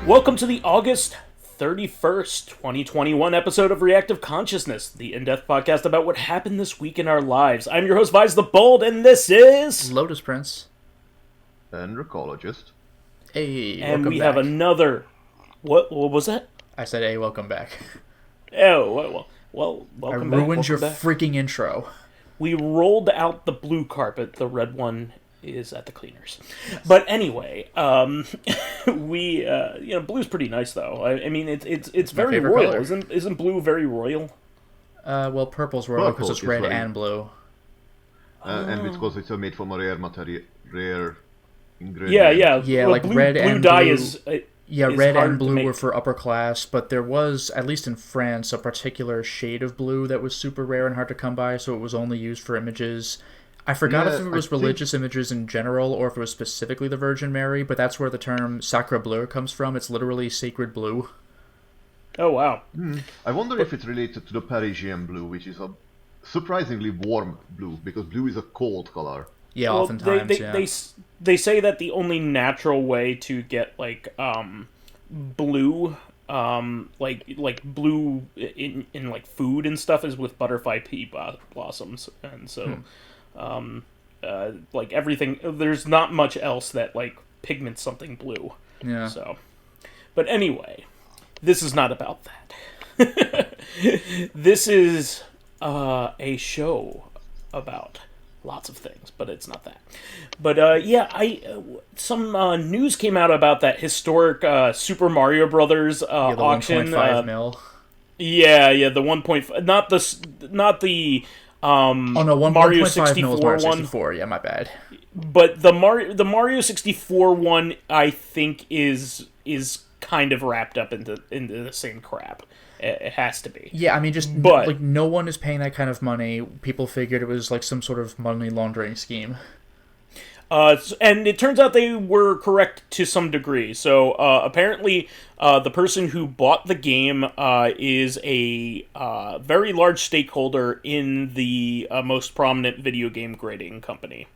Welcome to the August 31st, 2021 episode of Reactive Consciousness, the in-depth podcast about what happened this week in our lives. I'm your host, vysethebold, and this is... Lotus Prince. And Dracologist. Hey, and we back. have another... What was that? I said, hey, welcome back. Oh, well, welcome back. I ruined your freaking intro. We rolled out the blue carpet. The red one is at the cleaners. But anyway, blue's pretty nice though. I mean, it's very royal. Color. Isn't blue very royal? Well, purple's royal because it's red and blue. And because it's made from a rare ingredient. Yeah, well, like blue, red blue and dye blue. is Red and blue were for upper class, but there was, at least in France, a particular shade of blue that was super rare and hard to come by, so it was only used for images. I forgot if it was religious images in general, or if it was specifically the Virgin Mary, but that's where the term sacre bleu comes from. It's literally sacred blue. Oh, wow. I wonder if it's related to the Parisian blue, which is a surprisingly warm blue, because blue is a cold color. Yeah, well, oftentimes, they say that the only natural way to get, blue, like blue in like food and stuff is with butterfly pea blossoms, and so... everything, there's not much else that pigments something blue. Yeah. So, but anyway, this is not about that. This is a show about lots of things, but it's not that. But some news came out about that historic Super Mario Brothers auction. 1.5 mil. Yeah, the 1.5, not the Mario 64 Mario one. 64. Yeah, my bad. But the Mario 64 one, I think, is kind of wrapped up into the same crap. It has to be. Yeah, I mean, no one is paying that kind of money. People figured it was some sort of money laundering scheme. And it turns out they were correct to some degree. So apparently, the person who bought the game is a very large stakeholder in the most prominent video game grading company.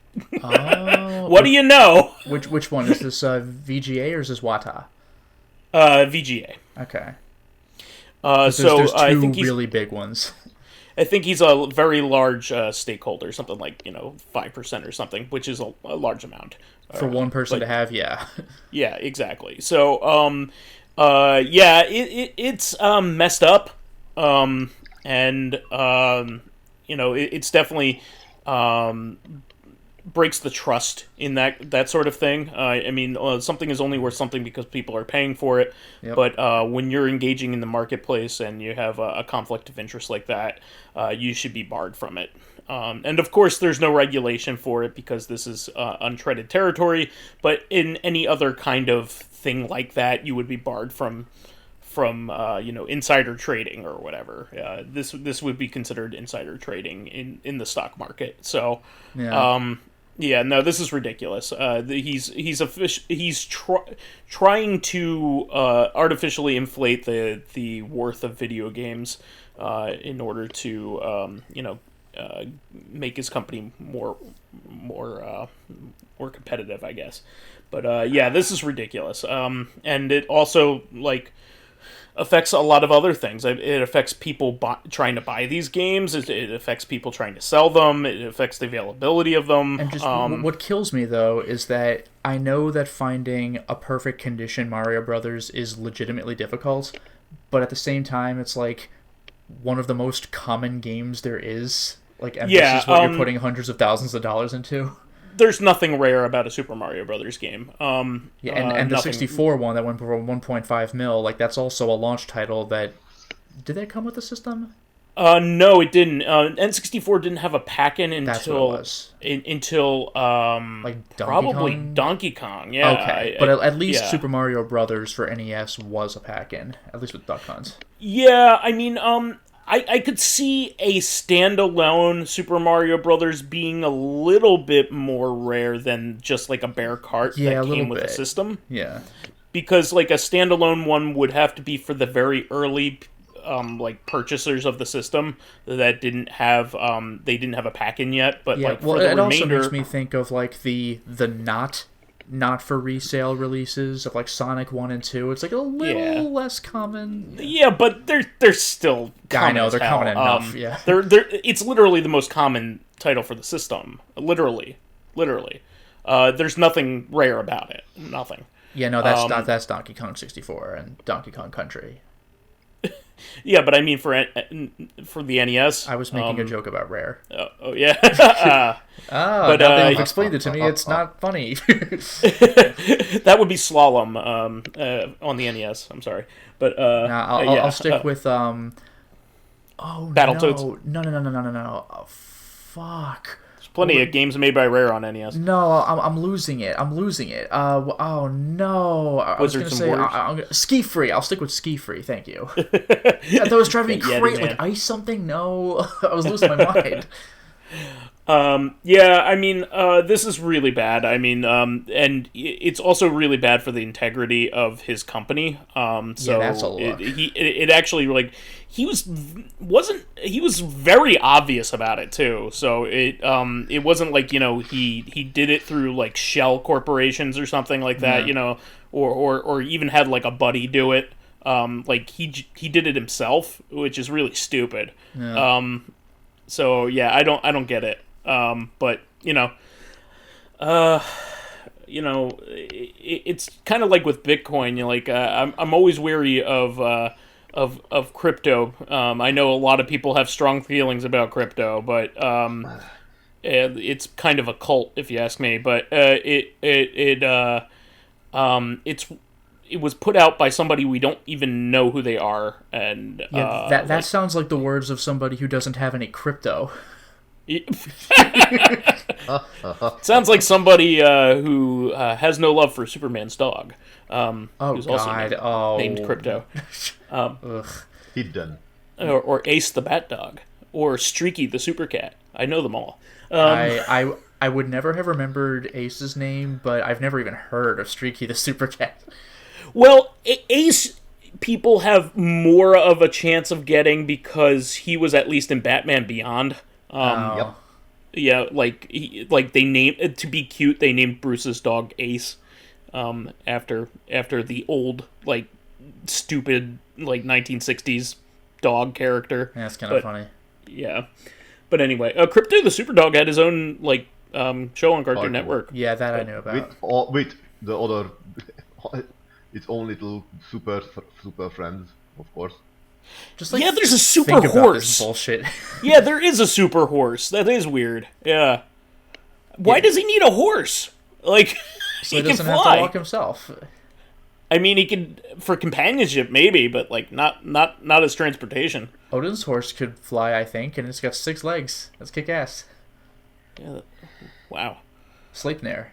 Oh, what do you know? Which one is this? VGA or is this Wata? VGA. Okay. There's two I think really big ones. I think he's a very large stakeholder, something like 5% or something, which is a large amount for one person to have. Yeah. Yeah, exactly. So, it's messed up, and it's definitely breaks the trust in that sort of thing. I mean, something is only worth something because people are paying for it. Yep. But when you're engaging in the marketplace and you have a conflict of interest like that, you should be barred from it. And of course, there's no regulation for it because this is untreaded territory. But in any other kind of thing like that, you would be barred from insider trading or whatever. This would be considered insider trading in the stock market. So. Yeah. No, this is ridiculous. He's trying to artificially inflate the worth of video games in order to make his company more competitive, I guess. But this is ridiculous. And it also affects a lot of other things. It affects people trying to buy these games. It affects people trying to sell them. It affects the availability of them. And just what kills me, though, is that I know that finding a perfect condition Mario Brothers is legitimately difficult, but at the same time, it's one of the most common games there is. And this is what you're putting hundreds of thousands of dollars into. There's nothing rare about a Super Mario Brothers game. And the 64 one that went for 1.5 mil, that's also a launch title that... Did that come with the system? No, it didn't. N64 didn't have a pack-in until probably Kong? Donkey Kong. Yeah. Okay, but at least Super Mario Brothers for NES was a pack-in, at least with Duck Hunt. Yeah, I mean, I could see a standalone Super Mario Brothers being a little bit more rare than just a bare cart that came with the system. Yeah. Because a standalone one would have to be for the very early purchasers of the system that didn't have a pack-in yet. But it for the remainder... also makes me think of the not not for resale releases of like Sonic 1 and 2. It's like a little less common. Yeah, but they're still common. I know, they're common enough, They're it's literally the most common title for the system. Literally. There's nothing rare about it. Nothing. Yeah, no, that's Donkey Kong 64 and Donkey Kong Country. Yeah, but I mean for the NES. I was making a joke about Rare. Oh yeah. But now that you've explained it to me, it's not funny. That would be Slalom on the NES. I'm sorry, but I'll stick with Battletoads. No. Oh, fuck. Plenty of games made by Rare on NES. No, I'm losing it. Oh no! I was going to say Ski Free. I'll stick with Ski Free. Thank you. That was driving me crazy. Like Ice something? No, I was losing my mind. Yeah, I mean, this is really bad. I mean, and it's also really bad for the integrity of his company. So that's a look. It actually, like, he was very obvious about it too. So it wasn't like, you know, he did it through like shell corporations or something like that, you know, or even had like a buddy do it. Like he did it himself, which is really stupid. Yeah. So yeah, I don't get it. But it's kind of like with Bitcoin. You're like, I'm always wary of crypto. I know a lot of people have strong feelings about crypto, but it's kind of a cult, if you ask me. But it was put out by somebody we don't even know who they are, and that sounds like the words of somebody who doesn't have any crypto. Sounds like somebody who has no love for Superman's dog. Who's God! Also named Crypto. Hidden. Or Ace the Bat Dog, or Streaky the Super Cat. I know them all. I would never have remembered Ace's name, but I've never even heard of Streaky the Super Cat. Well, Ace people have more of a chance of getting because he was at least in Batman Beyond. Yep. Yeah, like they named, to be cute, they named Bruce's dog Ace, after the old, like, stupid, like, 1960s dog character. Yeah, that's kind of funny. Yeah, but anyway, Crypto the Superdog had his own, like, show on Cartoon Network. Yeah, that I knew about. With the other, its own little super friends, of course. Just like, yeah, there's a super horse. Bullshit. Yeah, there is a super horse. That is weird. Yeah. Why does he need a horse? Like, so he doesn't have to walk himself. I mean, he could for companionship, maybe, but like not as transportation. Odin's horse could fly, I think, and it's got 6 legs. That's kick ass. Yeah. Wow. Sleipnir.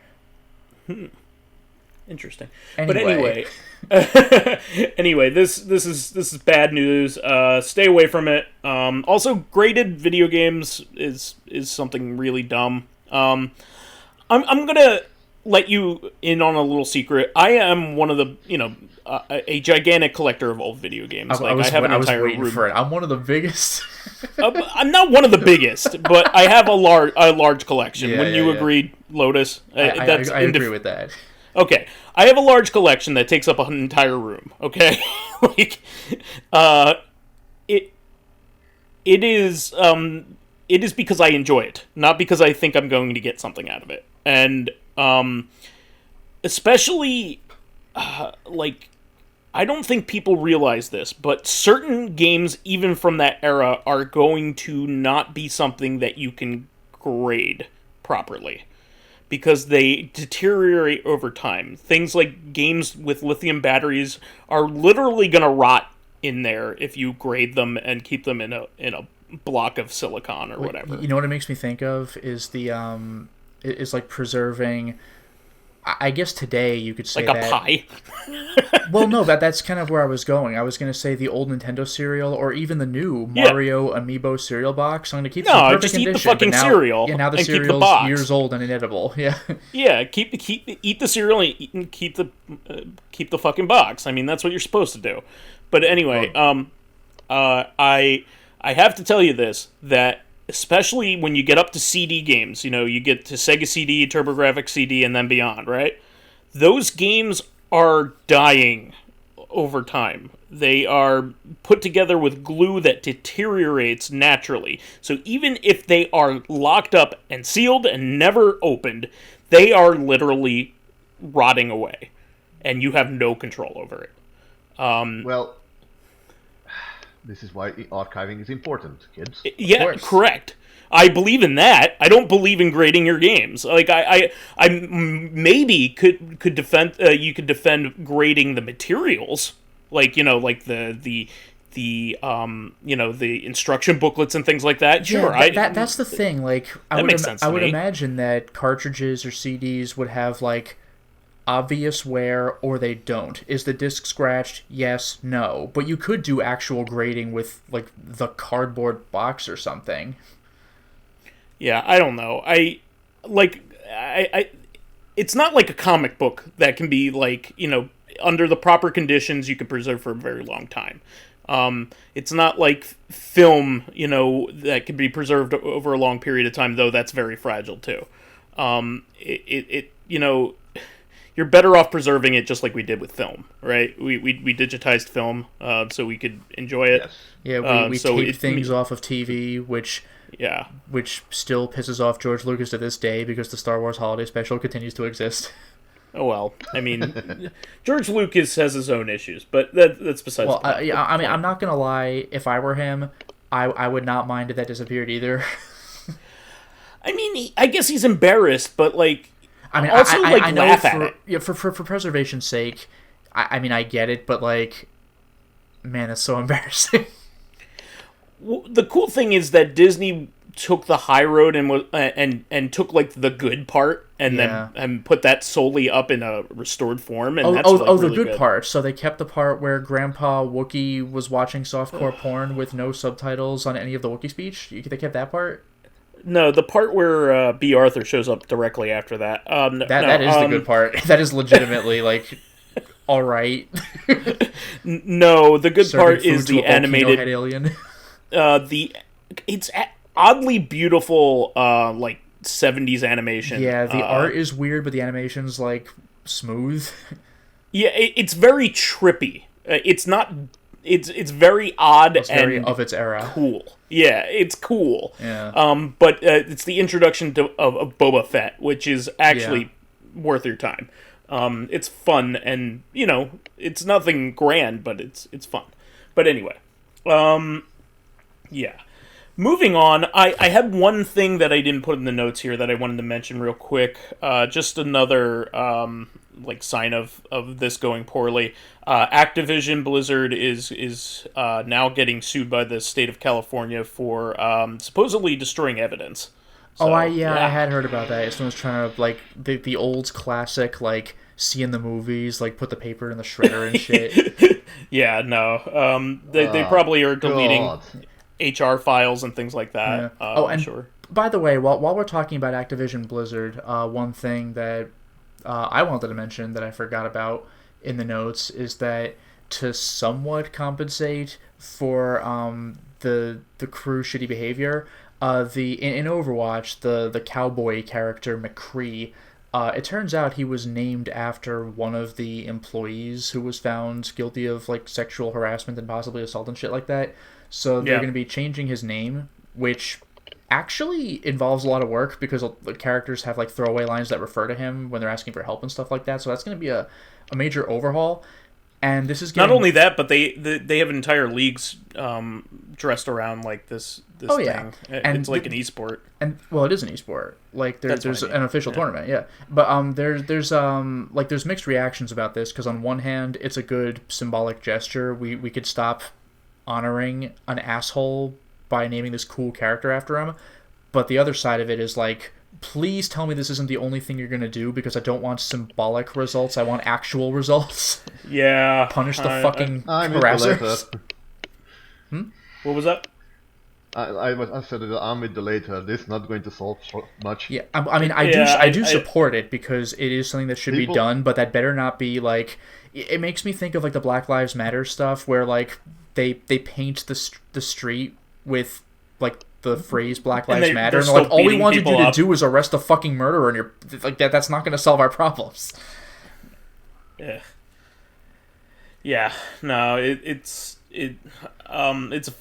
Interesting. Anyway. But anyway, this is bad news. Stay away from it. Also, graded video games is something really dumb. I'm gonna let you in on a little secret. I am one of the, a gigantic collector of old video games. I have an entire room for it. I'm one of the biggest. I'm not one of the biggest, but I have a large collection. Wouldn't you agree, Lotus? I agree with that. Okay, I have a large collection that takes up an entire room. Okay, like, it is because I enjoy it, not because I think I'm going to get something out of it, and especially like, I don't think people realize this, but certain games, even from that era, are going to not be something that you can grade properly, because they deteriorate over time. Things like games with lithium batteries are literally going to rot in there if you grade them and keep them in a block of silicon or whatever. You know what it makes me think of is is like preserving. I guess today you could say like a pie. Well, no, that's kind of where I was going. I was going to say the old Nintendo cereal, or even the new Mario Amiibo cereal box. I'm going to keep some perfect just condition. Eat the fucking cereal. Yeah, now the cereal's years old and inedible. Yeah. Yeah, eat the cereal and keep the fucking box. I mean, that's what you're supposed to do. But anyway, I have to tell you this, that especially when you get up to CD games, you get to Sega CD, TurboGrafx CD, and then beyond, right? those games are dying over time. They are put together with glue that deteriorates naturally. So even if they are locked up and sealed and never opened, they are literally rotting away. And you have no control over it. Well, this is why archiving is important, kids. Yeah, correct. I believe in that. I don't believe in grading your games. Like I maybe could defend. You could defend grading the materials, like like the the instruction booklets and things like that. Sure, that's the thing. Like I would imagine that cartridges or CDs would have like obvious wear or they don't. Is the disc scratched? Yes, no. But you could do actual grading with like the cardboard box or something. Yeah, I don't know. I it's not like a comic book that can be like, under the proper conditions you can preserve for a very long time. It's not like film, that can be preserved over a long period of time, though that's very fragile too. You're better off preserving it just like we did with film, right? We digitized film so we could enjoy it. Yes. Yeah, we taped things off of TV, which still pisses off George Lucas to this day because the Star Wars Holiday Special continues to exist. Oh, well, I mean, George Lucas has his own issues, but that's besides the point. I mean, I'm not going to lie. If I were him, I would not mind if that disappeared either. I mean, I guess he's embarrassed, but, like, I mean, also, I know laugh at it. For preservation's sake, I mean, I get it, but, like, man, it's so embarrassing. Well, the cool thing is that Disney took the high road and took like the good part and put that solely up in a restored form. And that's the good part. So they kept the part where Grandpa Wookiee was watching softcore porn with no subtitles on any of the Wookiee speech. They kept that part. No, the part where B. Arthur shows up directly after that. That is the good part. That is legitimately like all right. No, the good part is the animated alien. It's oddly beautiful, like 70s animation. Yeah, the art is weird, but the animation's like smooth. Yeah, it's very trippy. It's not. It's very odd and very of its era. Cool. Yeah, it's cool. Yeah. But it's the introduction of Boba Fett, which is actually worth your time. It's fun, and it's nothing grand, but it's fun. But anyway, yeah. Moving on, I had one thing that I didn't put in the notes here that I wanted to mention real quick. Just another sign of this going poorly. Activision Blizzard is now getting sued by the state of California for supposedly destroying evidence. So, I had heard about that. Someone's trying to like the old classic like see in the movies, like put the paper in the shredder and shit. Yeah, no. They probably are deleting HR files and things like that. Yeah. I'm sure. By the way, while we're talking about Activision Blizzard, one thing that I wanted to mention that I forgot about in the notes is that to somewhat compensate for the crew's shitty behavior, in Overwatch, the cowboy character McCree, it turns out he was named after one of the employees who was found guilty of like sexual harassment and possibly assault and shit like that. So they're going to be changing his name, which actually involves a lot of work because the characters have like throwaway lines that refer to him when they're asking for help and stuff like that. So that's going to be a major overhaul. And this is not only that, but they have entire leagues dressed around like this thing. And it's like an esport. And well, it is an esport. Like there's an official tournament, yeah. But there's mixed reactions about this because on one hand, it's a good symbolic gesture. We could stop honoring an asshole by naming this cool character after him, but the other side of it is like, please tell me this isn't the only thing you're gonna do because I don't want symbolic results. I want actual results. Yeah. Punish the fucking harassers. What was that? I said that I'm with the later. This is not going to solve so much. Yeah, I do support it because it is something that should be done, but that better not be like. It makes me think of like the Black Lives Matter stuff where like they paint the street with like the phrase Black Lives Matter, and they're like, all we wanted you to do is arrest the fucking murderer, and you're like that's not going to solve our problems. Yeah, no, it's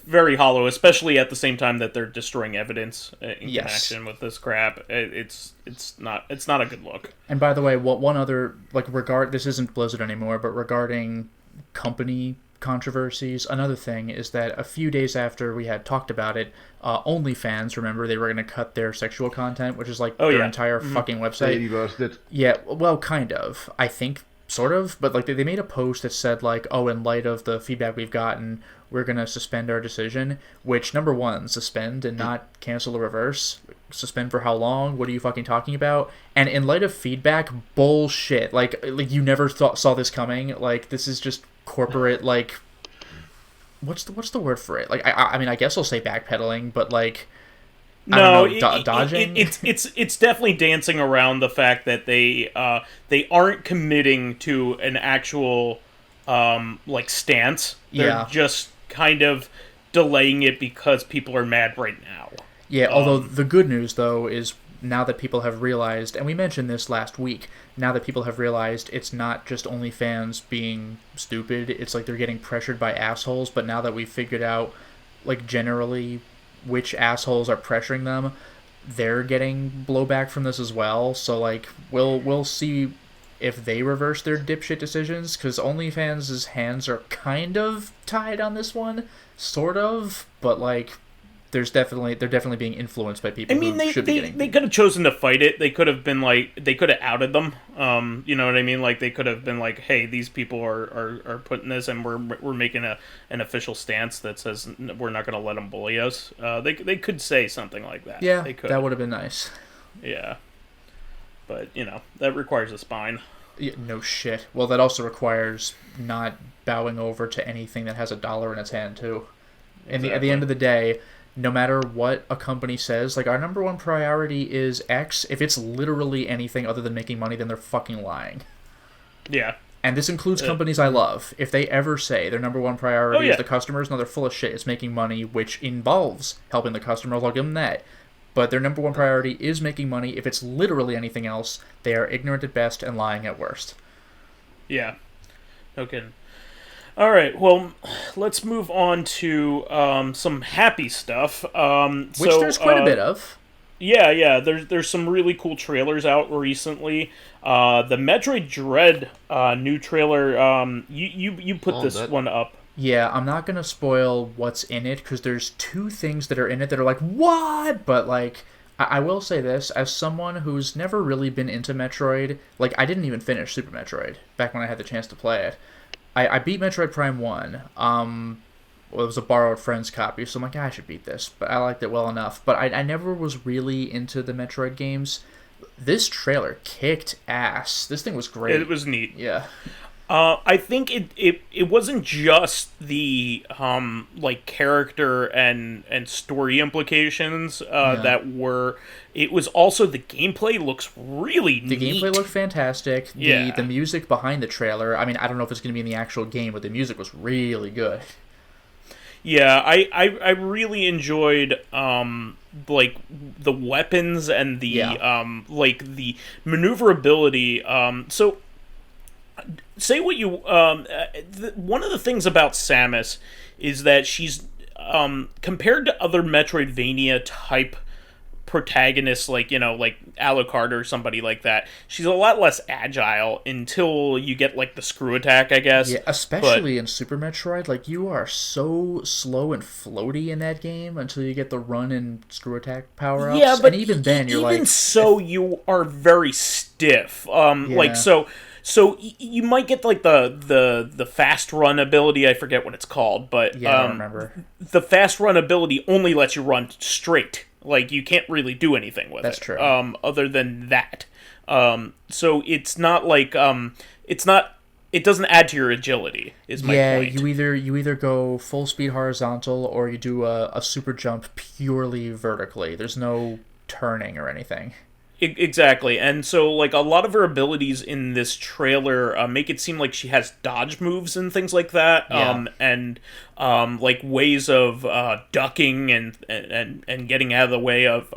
very hollow, especially at the same time that they're destroying evidence in connection with this crap. It's not a good look. And by the way, one other this isn't Blizzard anymore, but regarding company controversies, another thing is that a few days after we had talked about it, OnlyFans, remember, they were going to cut their sexual content, which is their entire fucking website. They reversed it. Yeah, well, kind of. I think sort of, but they made a post that said in light of the feedback we've gotten, we're gonna suspend our decision. Which, number one, suspend and not cancel or reverse. Suspend for how long? What are you fucking talking about? And in light of feedback, bullshit. Like you never saw this coming. This is just corporate. What's the word for it? I mean, I guess I'll say backpedaling, but dodging. It's definitely dancing around the fact that they aren't committing to an actual stance. They're just kind of delaying it because people are mad right now. Yeah, although the good news though is now that people have realized, and we mentioned this last week, now that people have realized it's not just OnlyFans being stupid, it's they're getting pressured by assholes, but now that we've figured out generally which assholes are pressuring them, they're getting blowback from this as well. So we'll see if they reverse their dipshit decisions, because OnlyFans' hands are kind of tied on this one, sort of, but they're definitely being influenced by people. I mean, they could have chosen to fight it. They could have been they could have outed them. You know what I mean? They could have been hey, these people are putting this, and we're making an official stance that says we're not going to let them bully us. They could say something like that. Yeah, they could. That would have been nice. Yeah, but that requires a spine. Yeah, no shit. Well, that also requires not bowing over to anything that has a dollar in its hand too. Exactly. At the end of the day, no matter what a company says, our number one priority is X. If it's literally anything other than making money, then they're fucking lying. Yeah. And this includes companies I love. If they ever say their number one priority is the customers, no, they're full of shit. It's making money, which involves helping the customer. I'll give them that. But their number one priority is making money. If it's literally anything else, they are ignorant at best and lying at worst. Yeah. Okay. All right, well, let's move on to some happy stuff. Which there's quite a bit of. Yeah. There's some really cool trailers out recently. The Metroid Dread new trailer. You put this one up. Yeah, I'm not gonna spoil what's in it because there's two things that are in it that are what? But I will say this, as someone who's never really been into Metroid, I didn't even finish Super Metroid back when I had the chance to play it. I beat Metroid Prime 1. It was a borrowed friend's copy, so I'm I should beat this. But I liked it well enough. But I never was really into the Metroid games. This trailer kicked ass. This thing was great. It was neat. Yeah. I think it wasn't just the character and story implications that were. It was also the gameplay looks really neat. The gameplay looked fantastic. The music behind the trailer. I mean, I don't know if it's going to be in the actual game, but the music was really good. Yeah, I really enjoyed the weapons and the the maneuverability. So say what you one of the things about Samus is that she's compared to other Metroidvania type protagonists like Alucard or somebody like that, she's a lot less agile until you get the screw attack, I guess. Yeah, especially in Super Metroid, you are so slow and floaty in that game until you get the run and screw attack power ups. Yeah, but and even then you're even so you are very stiff. So you might get the fast run ability. I forget what it's called, but I don't remember. The fast run ability only lets you run straight. You can't really do anything with it. That's true. Other than that, so it's not it doesn't add to your agility. Is my point. Yeah, you either go full speed horizontal or you do a super jump purely vertically. There's no turning or anything. Exactly, and so a lot of her abilities in this trailer make it seem like she has dodge moves and things like that, and ways of ducking and getting out of the way of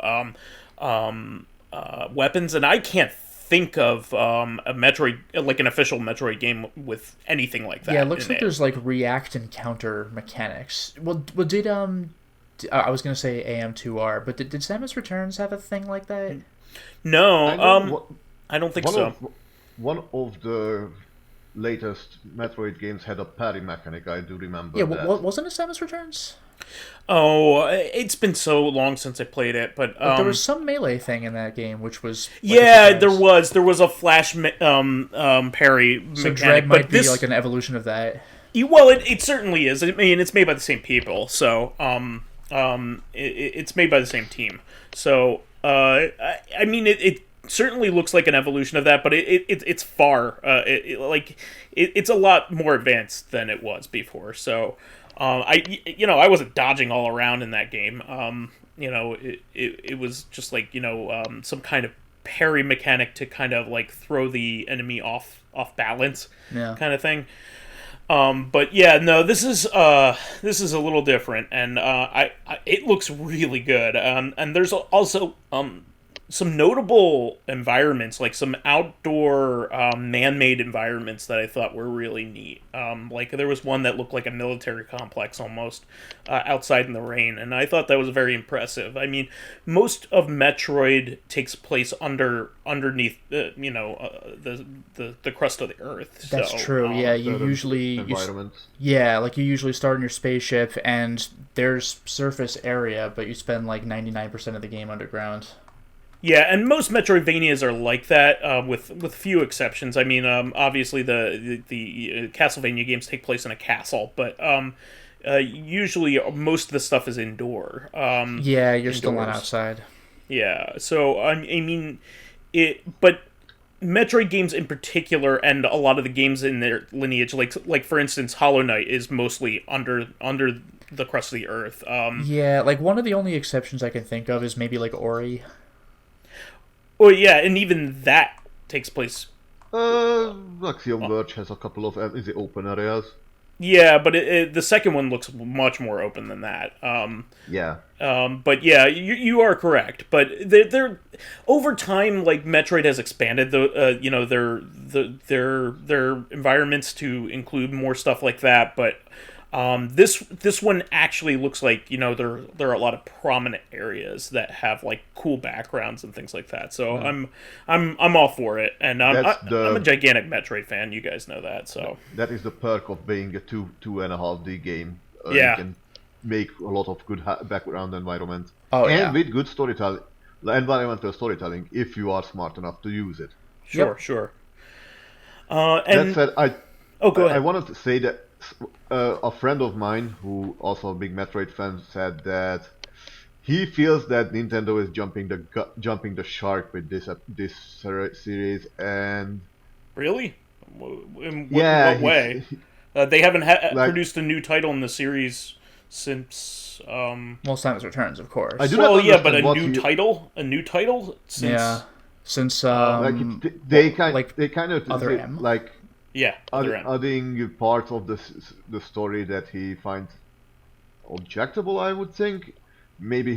weapons, and I can't think of a Metroid, like an official Metroid game with anything like that. Yeah, it looks like there's like react and counter mechanics. Well, did I was gonna say AM2R, but did Samus Returns have a thing like that? No, I don't think so. One of the latest Metroid games had a parry mechanic. I do remember. Yeah, that. Wasn't it Samus Returns? Oh, it's been so long since I played it, but there was some melee thing in that game, which was like there was a flash parry so mechanic, Dread might but be like an evolution of that. Well, it certainly is. I mean, it's made by the same people, so it's made by the same team. So I mean, it certainly looks like an evolution of that, but it's far it's a lot more advanced than it was before. So I wasn't dodging all around in that game. It was just like some kind of parry mechanic to kind of like throw the enemy off balance, kind of thing. But yeah, no, this is a little different, and it looks really good. And there's also some notable environments, like some outdoor man-made environments that I thought were really neat. Like there was one that looked like a military complex almost outside in the rain, and I thought that was very impressive. I mean, most of Metroid takes place underneath the crust of the earth. That's true. Yeah, you usually start in your spaceship, and there's surface area, but you spend like 99% of the game underground. Yeah, and most Metroidvanias are like that, with few exceptions. I mean, obviously the Castlevania games take place in a castle, but usually most of the stuff is indoor. You're still not outside. Yeah, so I mean, but Metroid games in particular, and a lot of the games in their lineage, like for instance, Hollow Knight is mostly under the crust of the earth. Like one of the only exceptions I can think of is maybe like Ori. Oh yeah, and even that takes place. Axiom Verge has a couple of open areas. Yeah, but the second one looks much more open than that. But yeah, you are correct. But they're over time, like Metroid has expanded their environments to include more stuff like that. But this one actually looks like there are a lot of prominent areas that have like cool backgrounds and things like that. So I'm all for it, and I'm a gigantic Metroid fan. You guys know that. So that is the perk of being a 2.5D game. You can make a lot of good background environment, with good storytelling, environmental storytelling, if you are smart enough to use it. Sure. And that said, go ahead. I wanted to say that. A friend of mine, who also a big Metroid fan, said that he feels that Nintendo is jumping the shark with this series. And really, in what way? They haven't produced a new title in the series since. Samus Returns, of course. But a new title since since they kind of Other M. like. Yeah, adding parts of the story that he finds objectionable, I would think. Maybe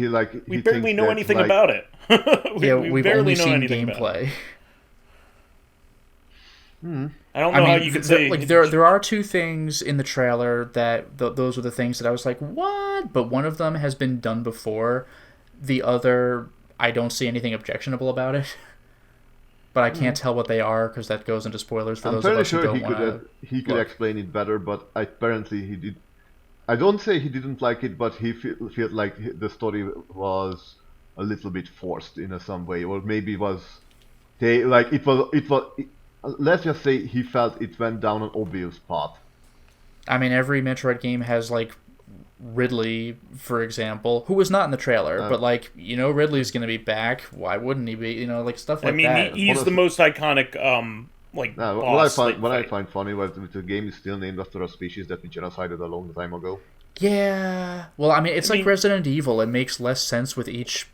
we barely know anything about it. We've only seen gameplay. I don't know how you could say there are two things in the trailer that those were the things that I was like, what? But one of them has been done before. The other, I don't see anything objectionable about it. But I can't tell what they are because that goes into spoilers for those of us who don't want to. He could explain it better, but apparently he did. I don't say he didn't like it, but he felt like the story was a little bit forced in some way, or maybe let's just say he felt it went down an obvious path. I mean, every Metroid game has like Ridley, for example, who was not in the trailer, but Ridley's going to be back. Why wouldn't he be? Stuff like that. I mean, he's the most iconic, boss. What I find funny was the game is still named after a species that we genocided a long time ago. Yeah. Well, I mean, it's like Resident Evil. It makes less sense with each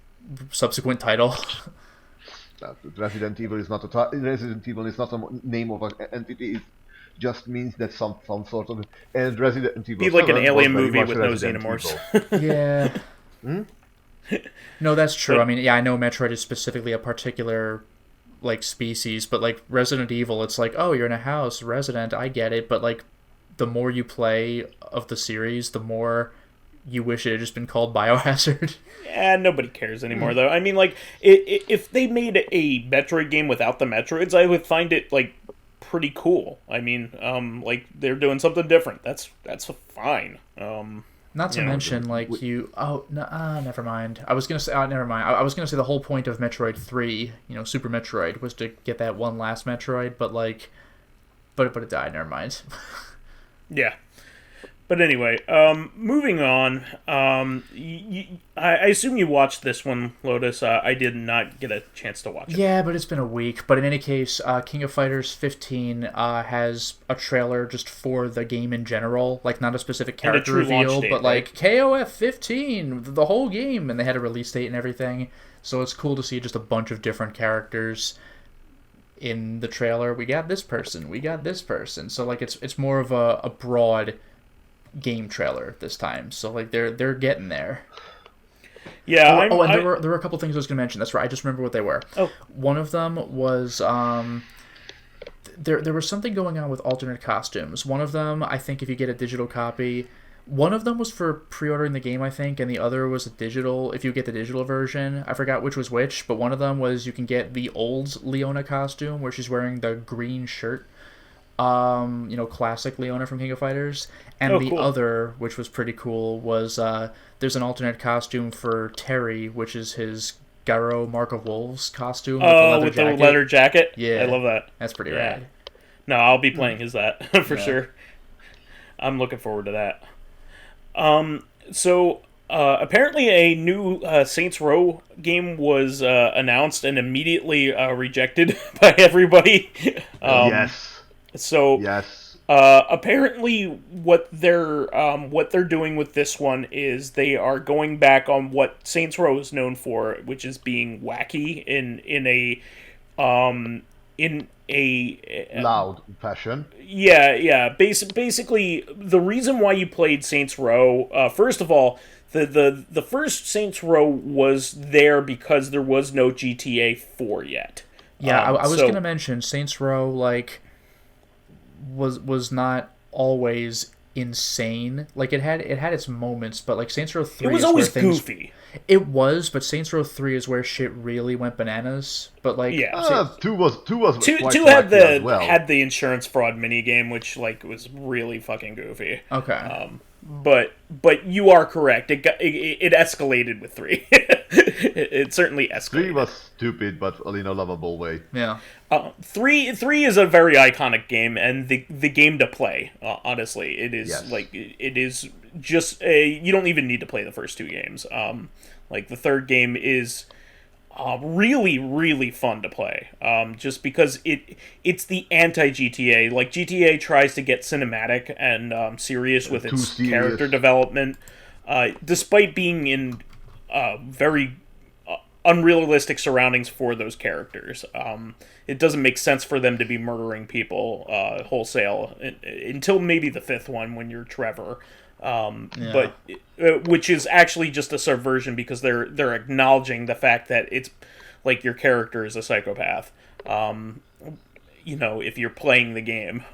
subsequent title. Resident Evil is not a name of an entity. It just means that some sort of, and Resident Evil. Be like an alien movie with no xenomorphs. Yeah. No, that's true. I mean, I know Metroid is specifically a particular like species, but like Resident Evil, it's like, oh, you're in a house, Resident, I get it, but like the more you play of the series, the more you wish it had just been called Biohazard. Yeah, nobody cares anymore, though. I mean, like, if they made a Metroid game without the Metroids, I would find it, like, pretty cool. I mean, like, they're doing something different. That's fine. Not to mention, like, you... Oh, never mind. I was going to say... never mind. I was going to say the whole point of Metroid 3, Super Metroid, was to get that one last Metroid, but, like... But it died, never mind. Yeah. But anyway, moving on. I assume you watched this one, Lotus. I did not get a chance to watch it. Yeah, but it's been a week. But in any case, King of Fighters 15 has a trailer just for the game in general. Like, not a specific character reveal, but like, KOF 15, the whole game. And they had a release date and everything. So it's cool to see just a bunch of different characters in the trailer. We got this person. We got this person. So, like, it's more of a broad game trailer this time, so like they're getting there. Yeah. And there were a couple things I was going to mention. That's right. I just remember what they were. Oh, one of them was there was something going on with alternate costumes. One of them, I think, if you get a digital copy, one of them was for pre-ordering the game, I think, and the other was a digital. If you get the digital version, I forgot which was which, but one of them was you can get the old Leona costume where she's wearing the green shirt. Classic Leona from King of Fighters. And the other, which was pretty cool, was there's an alternate costume for Terry, which is his Garo Mark of Wolves costume with the leather jacket. Yeah. I love that. That's pretty rad. No, I'll be playing as that for sure. I'm looking forward to that. Apparently a new Saints Row game was announced and immediately rejected by everybody. Yes. So yes. Apparently what they're doing with this one is they are going back on what Saints Row is known for, which is being wacky in a loud fashion. Yeah. Basically, the reason why you played Saints Row, first of all, the first Saints Row was there because there was no GTA 4 yet. Yeah, I was going to mention Saints Row, like, was not always insane. Like, it had its moments, but like Saints Row 3 it was always goofy. It was, but Saints Row 3 is where shit really went bananas. But like, two was had the well. had the insurance fraud minigame, which like was really fucking goofy. Okay. But you are correct. It escalated with 3. It certainly escalated. 3 was stupid, but in a lovable way. Yeah. 3 is a very iconic game, and the game to play. Honestly, it is it is just you don't even need to play the first 2 games. Like the third game is really, really fun to play. Just because it's the anti-GTA. Like, GTA tries to get cinematic and serious with its character development, despite being in very unrealistic surroundings for those characters. It doesn't make sense for them to be murdering people wholesale until maybe the 5th one when you're Trevor. But which is actually just a subversion because they're acknowledging the fact that it's like your character is a psychopath. If you're playing the game.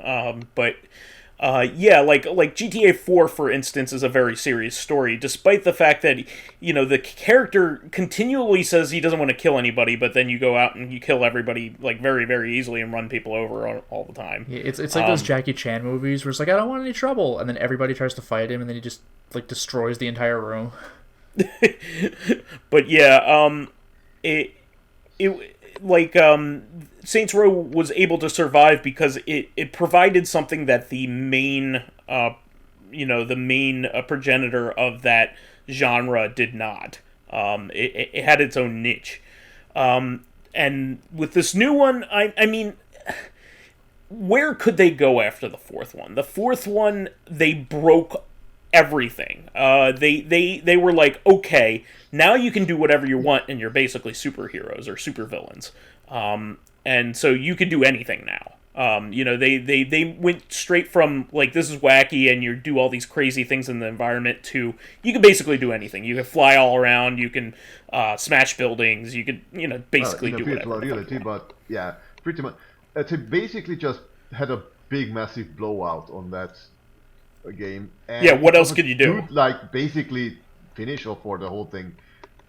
Like GTA 4, for instance, is a very serious story, despite the fact that, the character continually says he doesn't want to kill anybody, but then you go out and you kill everybody, like, very, very easily and run people over all the time. Yeah, it's like those Jackie Chan movies where it's like, I don't want any trouble, and then everybody tries to fight him, and then he just, like, destroys the entire room. But, yeah, Saints Row was able to survive because it provided something that the main progenitor of that genre did not. It had its own niche. And with this new one, I mean, where could they go after the 4th one? The 4th one, they broke everything. They were like, okay, now you can do whatever you want, and you're basically superheroes or supervillains. And so you can do anything now. They went straight from, like, this is wacky and you do all these crazy things in the environment to, you can basically do anything. You can fly all around, you can smash buildings, you can, basically do whatever. Reality, but yeah, pretty much. They basically just had a big, massive blowout on that game. And what else could you do? Like, basically finish off for the whole thing.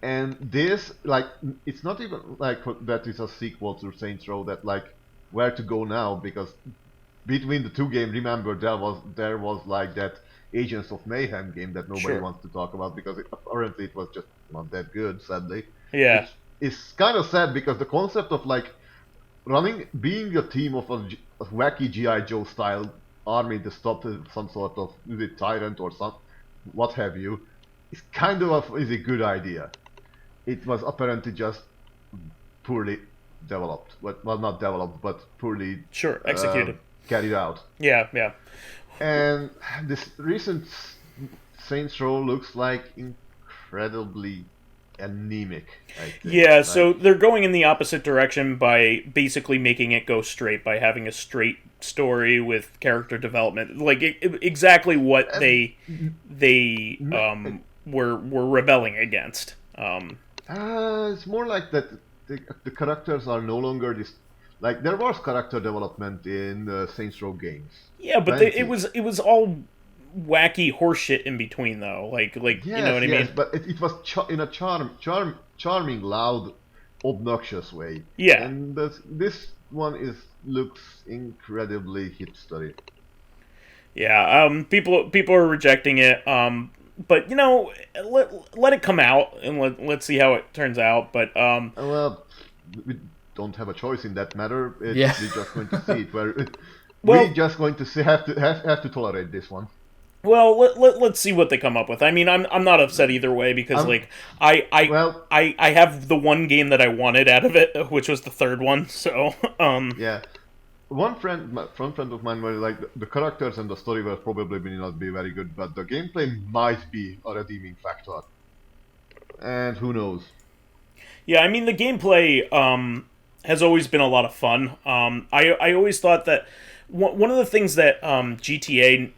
And this, like, it's not even like that is a sequel to Saints Row that, like, where to go now, because between the two games, remember, there was like that Agents of Mayhem game that nobody wants to talk about because apparently it was just not that good, sadly. Yeah. It's kind of sad because the concept of, like, being a team of a wacky G.I. Joe style army to stop some sort of tyrant or what have you, is kind of is a good idea. It was apparently just poorly developed. Well, not developed, but poorly executed, carried out. Yeah. And this recent Saints Row looks like incredibly anemic, I think. Yeah, so they're going in the opposite direction by basically making it go straight, by having a straight story with character development, like exactly what they were rebelling against. It's more like that the characters are no longer this. Like, there was character development in Saints Row games. Yeah, but it was all wacky horseshit in between, though. Like yes, you know what I mean? But it was in a charming, loud, obnoxious way. Yeah. And this one looks incredibly hipstery. Yeah. People are rejecting it. But let it come out and let's see how it turns out. But well, we don't have a choice in that matter. We're just going to see it. We're just going to have to tolerate this one. Well, let's see what they come up with. I mean, I'm not upset either way because I have the one game that I wanted out of it, which was the third one. So yeah. One friend of mine was like, the characters and the story will probably not be very good, but the gameplay might be a redeeming factor. And who knows? Yeah, I mean, the gameplay has always been a lot of fun. I always thought that one of the things that GTA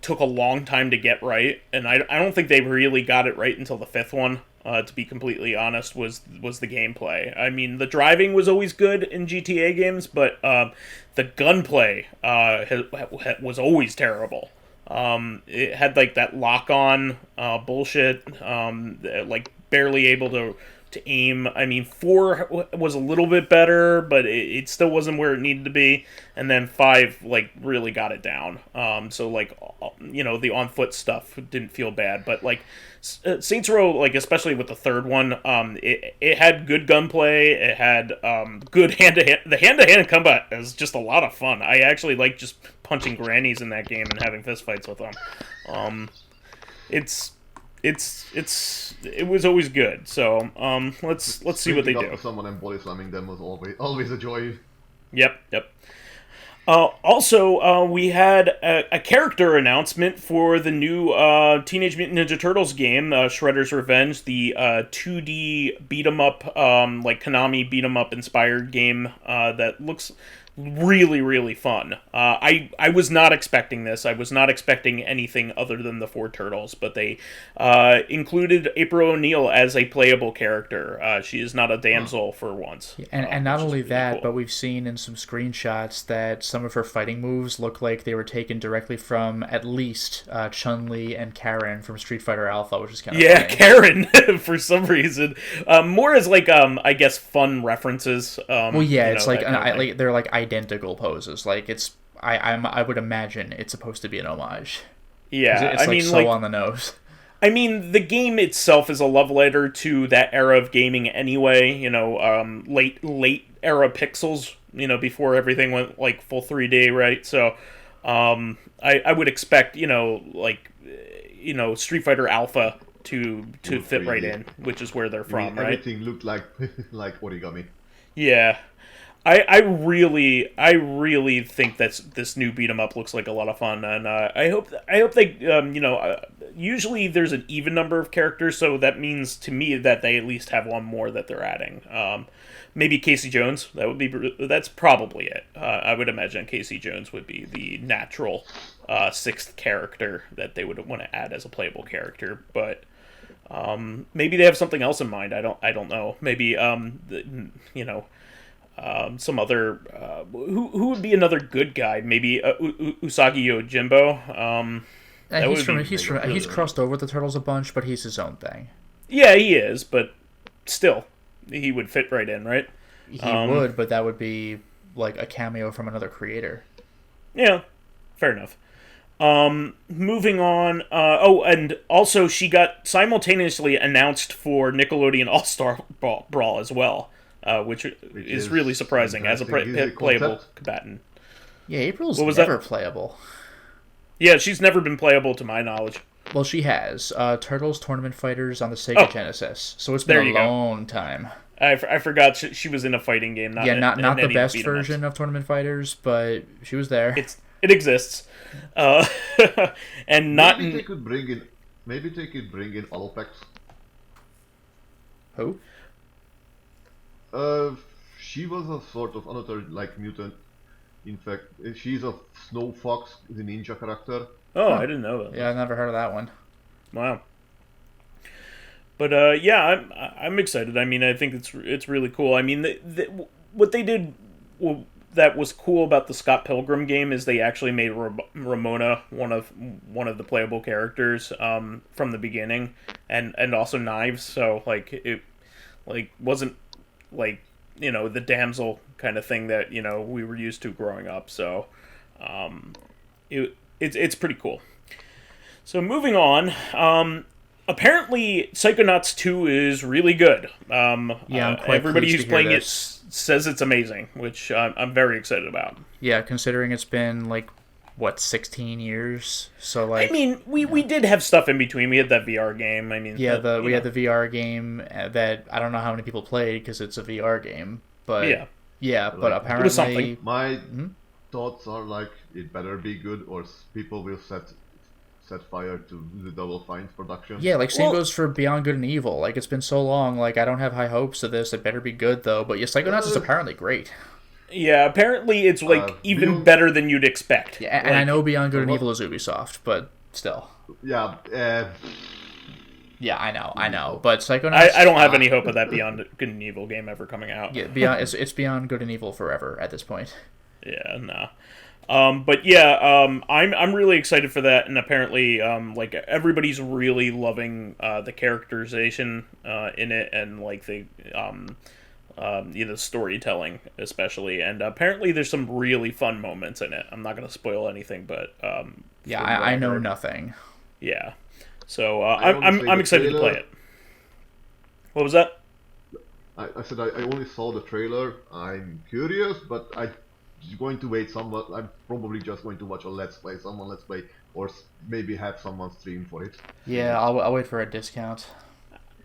took a long time to get right, and I don't think they really got it right until the fifth one. To be completely honest, was the gameplay. I mean, the driving was always good in GTA games, but the gunplay was always terrible. It had like that lock-on bullshit, like barely able to aim. I mean, 4 was a little bit better, but it still wasn't where it needed to be. And then 5 like really got it down. So like the on foot stuff didn't feel bad, but like Saints Row, like especially with the third one, it had good gunplay. It had good hand to hand. The hand to hand combat is just a lot of fun. I actually like just punching grannies in that game and having fistfights with them. It was always good. So let's see what they do. For someone and body slamming them was always a joy. Yep. Also, we had a character announcement for the new Teenage Mutant Ninja Turtles game, Shredder's Revenge, the 2D beat 'em up, like Konami beat 'em up inspired game that looks really, really fun. I was not expecting this. I was not expecting anything other than the 4 turtles, but they included April O'Neil as a playable character. She is not a damsel for once. And not only that, cool. But we've seen in some screenshots that some of her fighting moves look like they were taken directly from at least Chun-Li and Karen from Street Fighter Alpha, which is kind of funny. Karen for some reason. More as like I guess fun references. It's like they're like identical poses. Like it's I would imagine it's supposed to be an homage. Yeah, it's on the nose. I mean, the game itself is a love letter to that era of gaming anyway. Late era pixels. Before everything went like full 3D, right? So, I would expect Street Fighter Alpha to fit right in, which is where they're from, right? Everything looked like origami. Yeah. I really think that this new beat 'em up looks like a lot of fun, and I hope they usually there's an even number of characters, so that means to me that they at least have one more that they're adding. Maybe Casey Jones. That's probably it. I would imagine Casey Jones would be the natural sixth character that they would want to add as a playable character, but maybe they have something else in mind. I don't know. Maybe some other who would be another good guy? Maybe Usagi Yojimbo. He's crossed over with the Turtles a bunch, but he's his own thing. Yeah, he is, but still, he would fit right in, right? He would, but that would be like a cameo from another creator. Yeah, fair enough. Moving on. And also she got simultaneously announced for Nickelodeon All-Star Brawl as well, which is really surprising as a playable combatant. Yeah, April's never playable. Yeah, she's never been playable to my knowledge. Well, she has. Turtles Tournament Fighters on the Sega Genesis, so it's been a long time. I forgot she was in a fighting game. Not the best version of Tournament Fighters, but she was there. It exists, and not. Maybe they could bring in Alopex. Who? She was a sort of another mutant. In fact, she's a Snow Fox, the ninja character. Oh, I didn't know that. Yeah, I never heard of that one. Wow. But yeah, I'm excited. I mean, I think it's really cool. I mean, what they did that was cool about the Scott Pilgrim game is they actually made Ramona one of the playable characters from the beginning, and also Knives. So it wasn't the damsel kind of thing that we were used to growing up. So it's pretty cool. So moving on. Apparently, Psychonauts 2 is really good. I'm quite everybody who's playing it says it's amazing, which I'm very excited about. Yeah, considering it's been 16 years. So I mean, we did have stuff in between. We had that VR game. I mean, we had the VR game that I don't know how many people played because it's a VR game. But but apparently it was something. My thoughts are it better be good, or people will set fire to the Double Fine production. Yeah, same goes for Beyond Good and Evil. It's been so long. I don't have high hopes of this. It better be good though. But yeah, Psychonauts is apparently great. Yeah, apparently it's even better than you'd expect. Yeah, and I know Beyond Good and Evil is Ubisoft, but still. Yeah. Yeah, I know. But Psychonauts, I don't have any hope of that Beyond Good and Evil game ever coming out. Yeah, it's Beyond Good and Evil forever at this point. Yeah, no. But yeah, I'm really excited for that, and apparently, everybody's really loving the characterization in it, and the storytelling especially, and apparently there's some really fun moments in it. I'm not going to spoil anything, but I know nothing. Yeah, so I'm excited to play it. What was that? I said I only saw the trailer. I'm curious, but I'm going to wait somewhat. I'm probably just going to watch someone let's play, or maybe have someone stream for it. Yeah, I'll wait for a discount.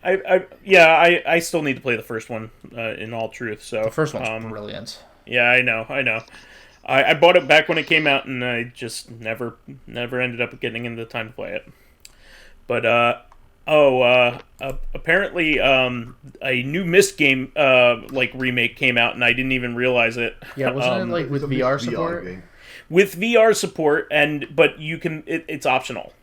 I still need to play the first one. In all truth, so the first one's brilliant. Yeah, I know. I bought it back when it came out, and I just never ended up getting into the time to play it. But apparently a new Myst game remake came out, and I didn't even realize it. Yeah, wasn't it with VR support? With VR support, but you can. It's optional.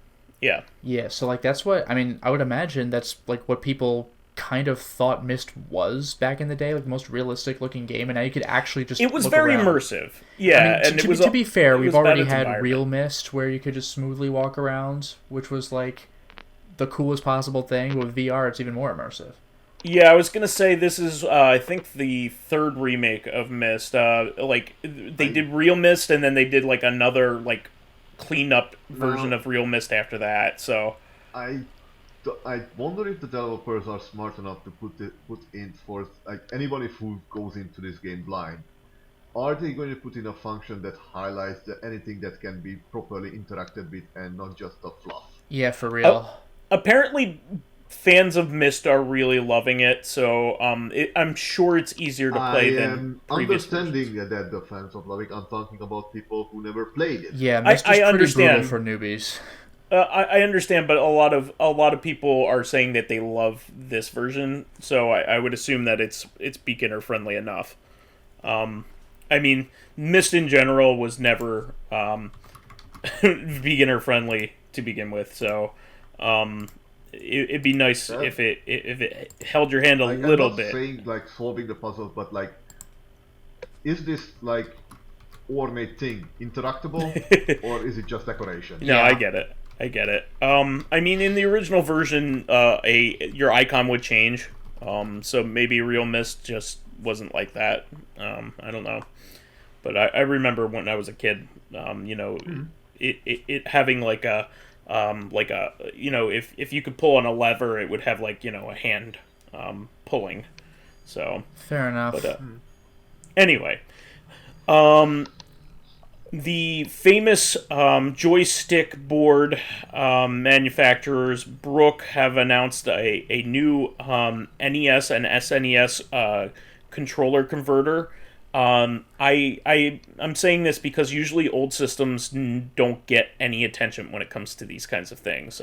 Yeah. Yeah, so that's what I would imagine that's what people kind of thought Myst was back in the day, the most realistic looking game, and now you could actually just it was very around. Immersive. Yeah, to be fair, we've already had real Myst where you could just smoothly walk around, which was the coolest possible thing. With VR, it's even more immersive. Yeah, I was gonna say this is I think the third remake of Myst. They did real Myst, and then they did another cleaned up version of real Myst after that. So I wonder if the developers are smart enough to put in for anybody who goes into this game blind. Are they going to put in a function that highlights anything that can be properly interacted with and not just a fluff? Yeah, for real. Apparently, fans of Myst are really loving it, so I'm sure it's easier to play than previous understanding that the fans of loving. I'm talking about people who never played it. Yeah, Myst is pretty brutal for newbies. I understand, but a lot of people are saying that they love this version, so I would assume that it's beginner friendly enough. I mean, Myst in general was never beginner friendly to begin with, so it'd be nice if it held your hand a little bit. I'm not saying like solving the puzzles, but like, is this like ornate thing interactable or is it just decoration? No, I get it. I mean, in the original version, your icon would change. So maybe Real Myst just wasn't like that. I don't know, but I remember when I was a kid, it having like a if you could pull on a lever, it would have like a hand pulling. So fair enough. But anyway, the famous joystick board manufacturers Brook have announced a new NES and SNES controller converter. I'm saying this because usually old systems don't get any attention when it comes to these kinds of things,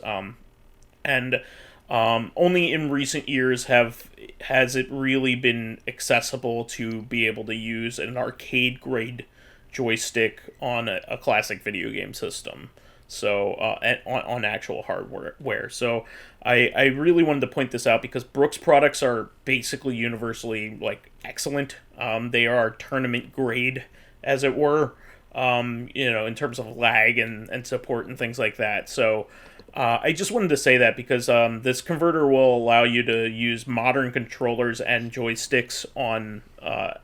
and only in recent years has it really been accessible to be able to use an arcade grade joystick on a classic video game system, so on actual hardware. So I really wanted to point this out because Brook's products are basically universally like excellent. They are tournament grade, as it were, in terms of lag and support and things like that. So I just wanted to say that because this converter will allow you to use modern controllers and joysticks on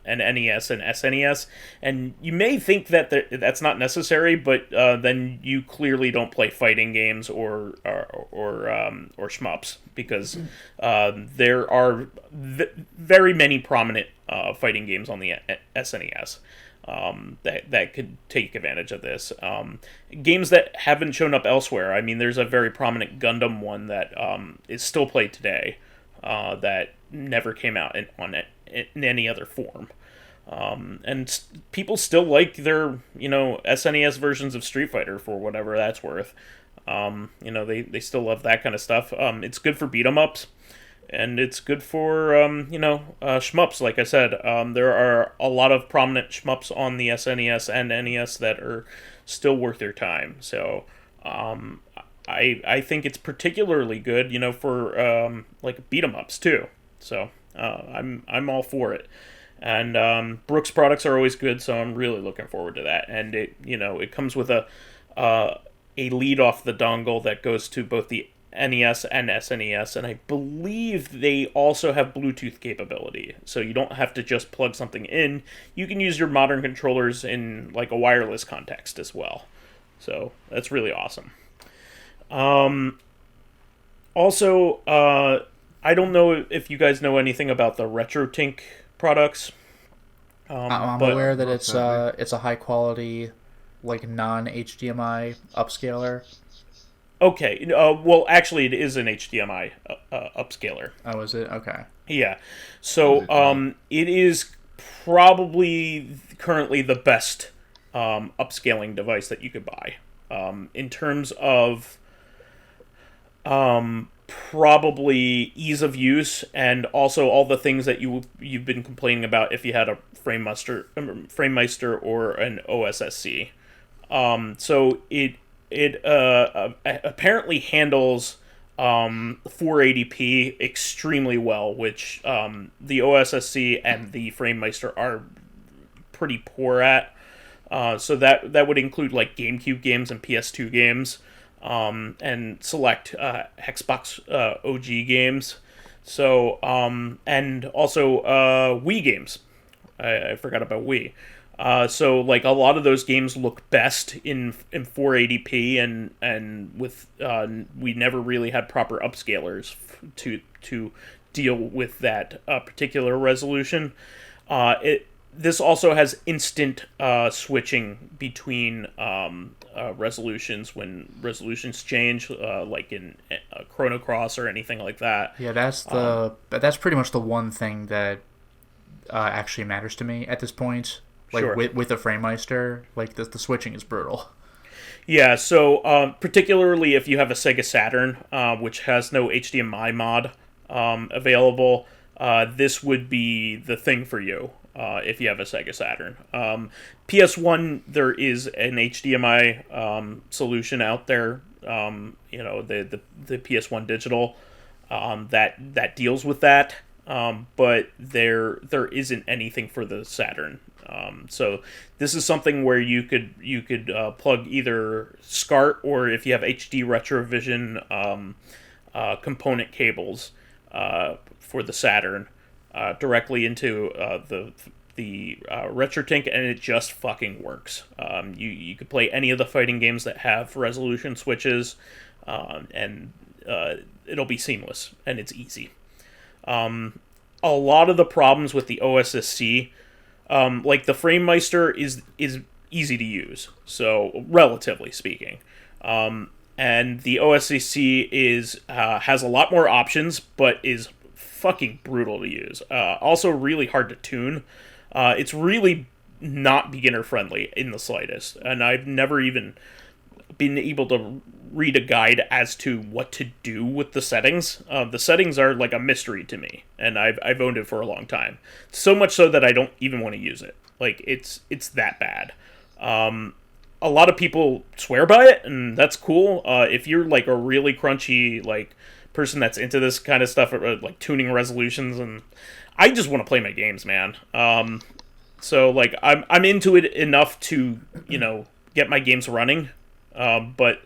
an NES and SNES, and you may think that that's not necessary, but then you clearly don't play fighting games or shmups, because there are very many prominent fighting games on the SNES. That could take advantage of this. Games that haven't shown up elsewhere. I mean, there's a very prominent Gundam one that is still played today that never came out in any other form. And people still like their SNES versions of Street Fighter for whatever that's worth. They still love that kind of stuff. It's good for beat 'em ups. And it's good for, shmups, like I said. There are a lot of prominent shmups on the SNES and NES that are still worth their time. So, I think it's particularly good, for, like, beat-em-ups, too. So, I'm all for it. And, Brook's products are always good, so I'm really looking forward to that. And it comes with a lead off the dongle that goes to both the NES and SNES, and I believe they also have Bluetooth capability, so you don't have to just plug something in. You can use your modern controllers in like a wireless context as well, so that's really awesome. Also, I don't know if you guys know anything about the Retrotink products. I'm aware that it's a high quality, like non-HDMI upscaler. Okay, well, actually, it is an HDMI upscaler. Oh, is it? Okay. Yeah. So, it is probably currently the best upscaling device that you could buy. In terms of probably ease of use, and also all the things that you've been complaining about if you had a FrameMeister or an OSSC. So it apparently handles 480p extremely well, which the OSSC and the FrameMeister are pretty poor at. So that would include like GameCube games and PS2 games, and select Xbox OG games. So and also Wii games. I forgot about Wii. So like a lot of those games look best in 480p, and with we never really had proper upscalers to deal with that particular resolution. This also has instant switching between resolutions when resolutions change, like in Chrono Cross or anything like that. Yeah, that's pretty much the one thing that actually matters to me at this point. Like, sure. with a FrameMeister, like the switching is brutal. Yeah, so particularly if you have a Sega Saturn, which has no HDMI mod available, this would be the thing for you if you have a Sega Saturn. PS1, there is an HDMI solution out there, the PS1 digital that deals with that, but there isn't anything for the Saturn. So this is something where you could plug either SCART, or if you have HD Retrovision component cables for the Saturn directly into the Retrotink, and it just fucking works. You could play any of the fighting games that have resolution switches, and it'll be seamless, and it's easy. A lot of the problems with the OSSC, like the FrameMeister is easy to use, so relatively speaking. And the OSSC has a lot more options, but is fucking brutal to use. Also really hard to tune. It's really not beginner friendly in the slightest, and I've never even been able to read a guide as to what to do with the settings. The settings are like a mystery to me, and I've owned it for a long time. So much so that I don't even want to use it. Like, it's that bad. A lot of people swear by it, and that's cool. If you're like a really crunchy like person that's into this kind of stuff, like tuning resolutions, and I just want to play my games, man. So like I'm into it enough to get my games running, but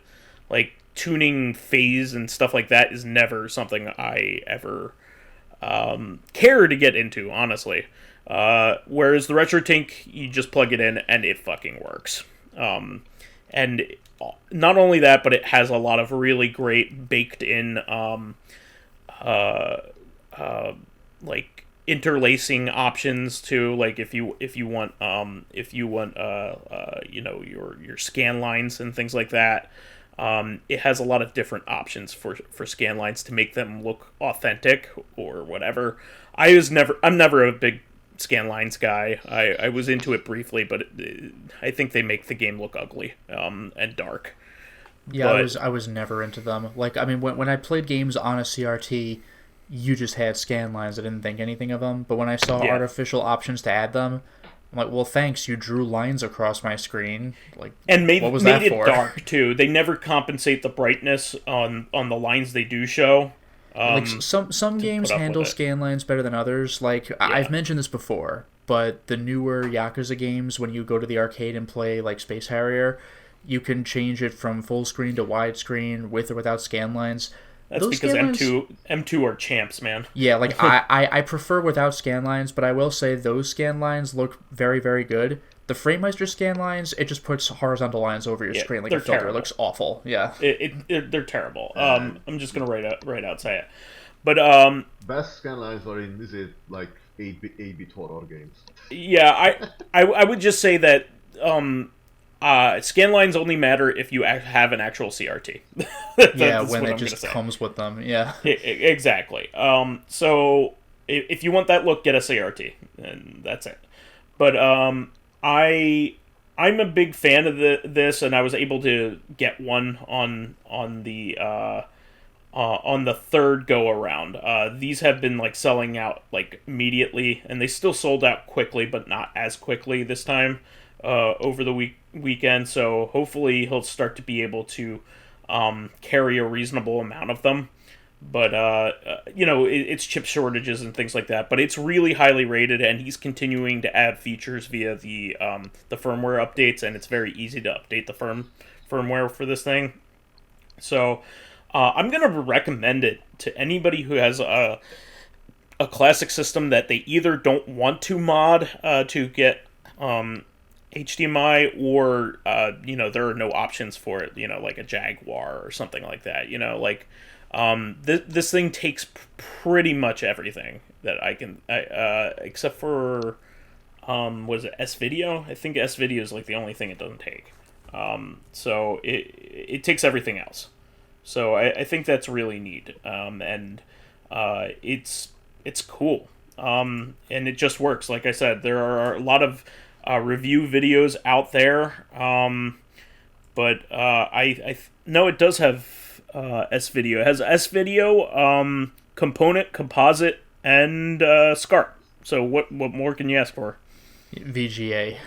like tuning phase and stuff like that is never something I ever care to get into, honestly. Whereas the Retrotink, you just plug it in and it fucking works. And not only that, but it has a lot of really great baked in like interlacing options too. Like if you want your scan lines and things like that. It has a lot of different options for scan lines to make them look authentic or whatever. I'm never a big scan lines guy. I was into it briefly, but I think they make the game look ugly and dark. Yeah, but I was never into them. Like, I mean, when I played games on a CRT, you just had scan lines. I didn't think anything of them. But when I saw artificial options to add them, I'm like, well, thanks. You drew lines across my screen. Like, and what was that for? Made it dark too. They never compensate the brightness on the lines they do show. Like some games handle scan lines better than others. Like I've mentioned this before, but the newer Yakuza games, when you go to the arcade and play like Space Harrier, you can change it from full screen to widescreen with or without scan lines. That's those because M2 are champs, man. Yeah, like I prefer without scan lines, but I will say those scan lines look very, very good. The FrameMeister scan lines, it just puts horizontal lines over your screen like a filter. Terrible. It looks awful. Yeah, they're terrible. I'm just gonna right out say it. But best scan lines are in like 8-bit horror games. Yeah, I would just say that scan lines only matter if you have an actual CRT. Yeah, when it just comes with them. Yeah, exactly. So if you want that look, get a CRT, and that's it. But I'm a big fan of this, and I was able to get one on the third go around. These have been like selling out like immediately, and they still sold out quickly, but not as quickly this time over the weekend. So hopefully he'll start to be able to carry a reasonable amount of them. But it's chip shortages and things like that. But it's really highly rated, and he's continuing to add features via the firmware updates, and it's very easy to update the firmware for this thing. So I'm gonna recommend it to anybody who has a classic system that they either don't want to mod to get HDMI, or there are no options for it. Like a Jaguar or something like that. This thing takes pretty much everything that I can, except for, what is it, S-Video? I think S-Video is like the only thing it doesn't take. So it takes everything else. So I think that's really neat. And it's cool. And it just works. Like I said, there are a lot of review videos out there. but no, it does have S-Video. It has S-Video, component, composite, and SCART. So what more can you ask for? VGA.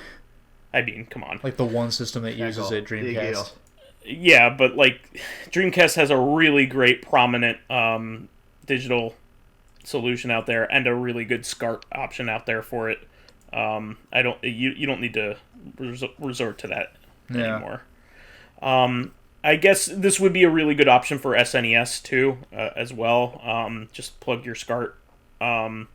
I mean, come on. Like the one system that uses it, Dreamcast. Yeah, but like Dreamcast has a really great prominent digital solution out there and a really good SCART option out there for it. You don't need to resort to that anymore. I guess this would be a really good option for SNES too, as well. Just plug your SCART. I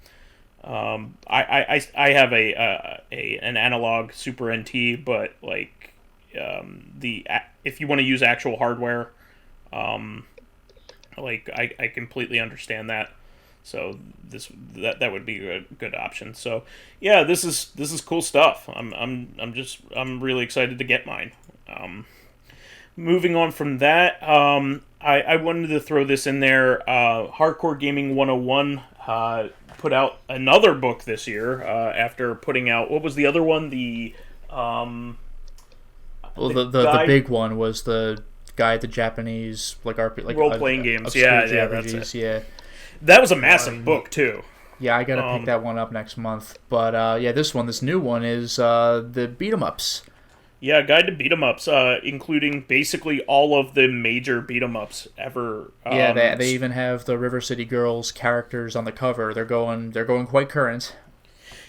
have an analog Super NT, but like if you want to use actual hardware, like I completely understand that. So that would be a good option. So yeah, this is cool stuff. I'm really excited to get mine. Moving on from that, I wanted to throw this in there. Hardcore Gaming 101 put out another book this year after putting out, what was the other one? The big one was the guide to Japanese role-playing games. Yeah, that's it. Yeah. That was a massive book too. Yeah, I gotta pick that one up next month. But this new one is the beat 'em ups. Yeah, guide to beat 'em ups, including basically all of the major beat 'em ups ever. They even have the River City Girls characters on the cover. They're going quite current.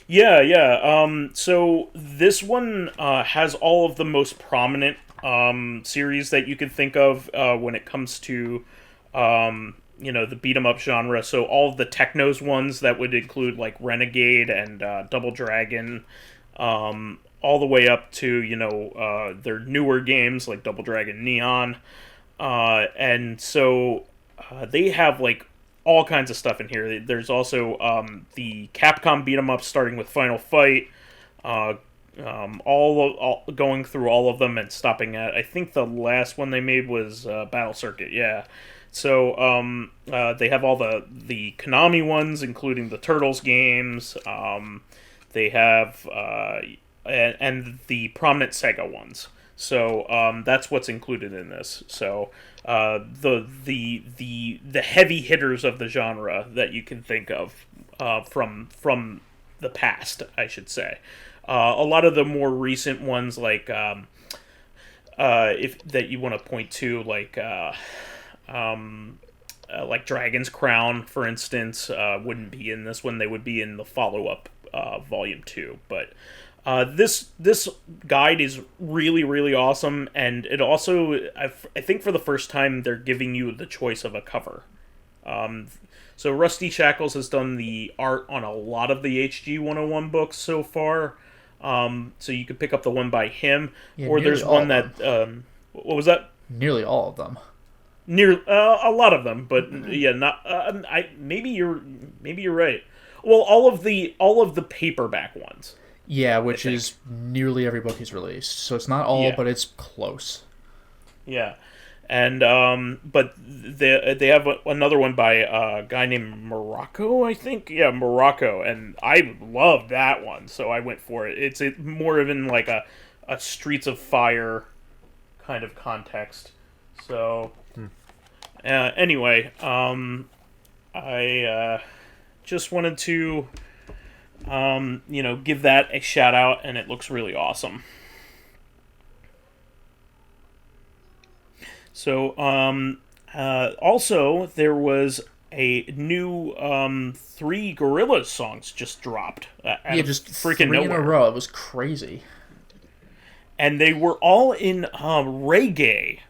Yeah. So this one has all of the most prominent series that you could think of when it comes to the beat 'em up genre. So all of the Technos ones that would include like Renegade and Double Dragon, all the way up to their newer games like Double Dragon Neon, and so they have like all kinds of stuff in here. There's also the Capcom beat 'em ups, starting with Final Fight, all going through all of them and stopping at, I think the last one they made was Battle Circuit. Yeah. So they have all the Konami ones, including the Turtles games. They have and the prominent Sega ones. So that's what's included in this. So the heavy hitters of the genre that you can think of from the past, I should say. A lot of the more recent ones, like if that you want to point to, like Dragon's Crown, for instance, wouldn't be in this one. They would be in the follow-up Volume 2. But this guide is really, really awesome, and it also, I think for the first time, they're giving you the choice of a cover. So Rusty Shackles has done the art on a lot of the HG 101 books so far. So you could pick up the one by him, or there's one that what was that? Nearly all of them. A lot of them, but yeah, not. Maybe you're right. Well, all of the paperback ones. Yeah, which is nearly every book he's released. So it's not all, but it's close. Yeah, and but they have another one by a guy named Morocco, I think. Yeah, Morocco, and I love that one, so I went for it. It's more of in like a Streets of Fire kind of context. So anyway, I just wanted to give that a shout out, and it looks really awesome. So also there was a new 3 Gorillaz songs just dropped. Just freaking 3 nowhere. In a row. It was crazy. And they were all in reggae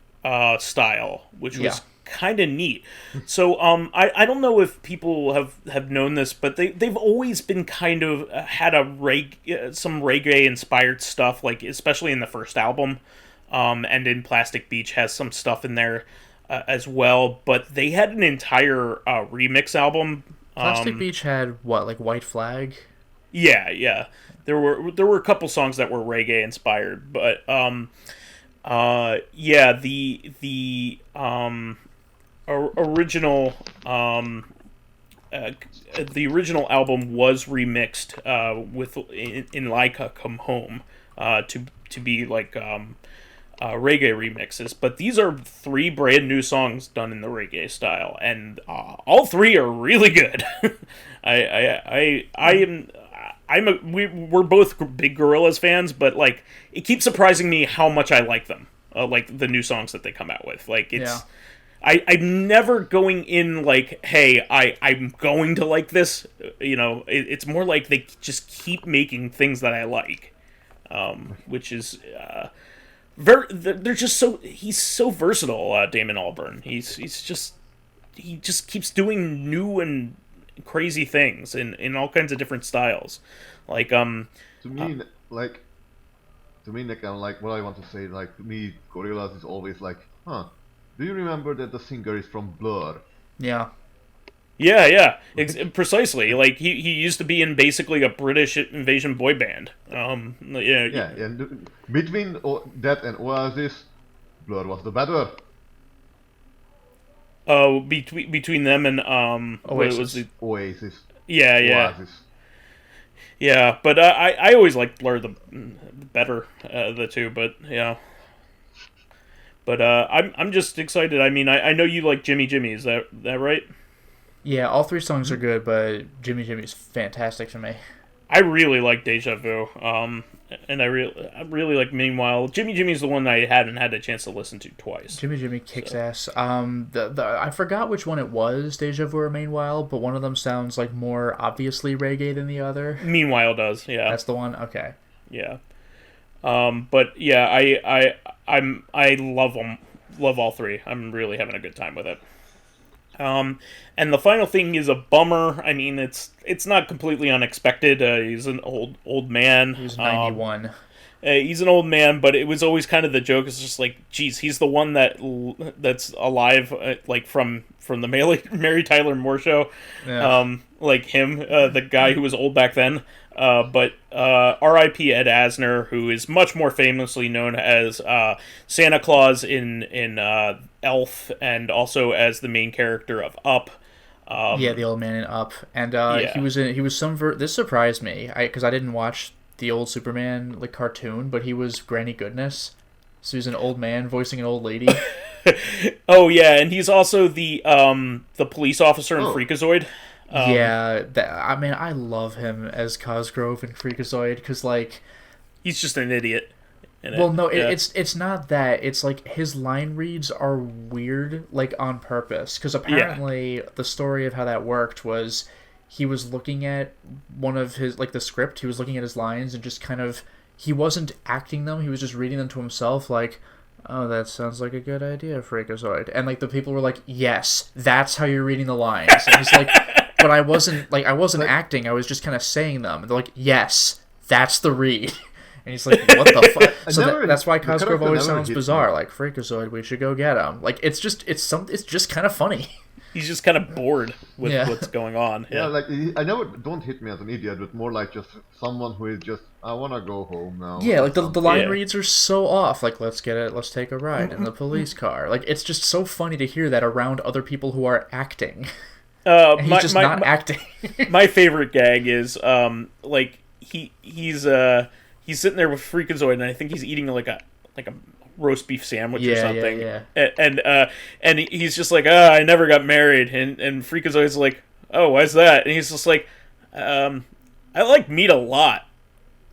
style, which was kind of neat. So I don't know if people have known this, but they've always been kind of had some reggae inspired stuff, like especially in the first album, and in Plastic Beach has some stuff in there as well. But they had an entire remix album. Plastic Beach had what, like White Flag? Yeah. There were a couple songs that were reggae inspired, but the original the original album was remixed with in Laika Come Home to be like reggae remixes, but these are 3 brand new songs done in the reggae style, and all 3 are really good. We're both big Gorillaz fans, but like it keeps surprising me how much I like them, like the new songs that they come out with. Like it's, I'm never going in like, hey, I'm going to like this. It's more like they just keep making things that I like, which is. They're just so he's so versatile. Damon Albarn. He just keeps doing new and crazy things in all kinds of different styles. Like to me, like I'm like what I want to say. Like to me, Gorillaz is always like, do you remember that the singer is from Blur? Yeah. Yeah, precisely. Like he used to be in basically a British invasion boy band. And between that and Oasis, Blur was the better. Oh, between them and Oasis. Oasis. Yeah. Oasis. Yeah, but I always liked Blur the better the two, but yeah. But I'm just excited. I mean, I know you like Jimmy Jimmy. Is that right? Yeah, all 3 songs are good, but Jimmy Jimmy's fantastic to me. I really like Deja Vu, and I really like Meanwhile. Jimmy Jimmy's the one I haven't had a chance to listen to twice. Jimmy Jimmy kicks ass. I forgot which one it was, Deja Vu or Meanwhile, but one of them sounds like more obviously reggae than the other. Meanwhile does, yeah. That's the one? Okay. Yeah. But yeah, I love them, love all 3. I'm really having a good time with it. And the final thing is a bummer. I mean, it's not completely unexpected. He's an old man. He's 91. He's an old man, but it was always kind of the joke. It's just like, geez, he's the one that's alive, like from the Mary Tyler Moore Show. Yeah. Like him, the guy who was old back then. But R.I.P. Ed Asner, who is much more famously known as Santa Claus in Elf, and also as the main character of Up. The old man in Up, and this surprised me, because I didn't watch the old Superman cartoon, but he was Granny Goodness, so he's an old man voicing an old lady. Oh yeah, and he's also the police officer in Freakazoid. I love him as Cosgrove in Freakazoid, because he's just an idiot. It's not that. It's like his line reads are weird, on purpose, because apparently the story of how that worked was he was looking at one of his, the script, he was looking at his lines and just kind of, he wasn't acting them, he was just reading them to himself, oh, that sounds like a good idea, Freakazoid. And the people were like, yes, that's how you're reading the lines. And he's like, but I wasn't acting, I was just kind of saying them. And they're like, yes, that's the read. And he's like, what the fuck? So that's why Cosgrove always sounds bizarre. Freakazoid, we should go get him. It's just kind of funny. He's just kind of bored with what's going on. Yeah, don't hit me as an idiot, but more like just someone who is just, I want to go home now. Yeah, the line reads are so off. Let's take a ride in the police car. It's just so funny to hear that around other people who are acting. And he's just not acting. My favorite gag is, he's sitting there with Freakazoid, and I think he's eating like a roast beef sandwich or something. Yeah. And he's just like, I never got married, and Freakazoid's like, oh, why's that? And he's just like, I like meat a lot.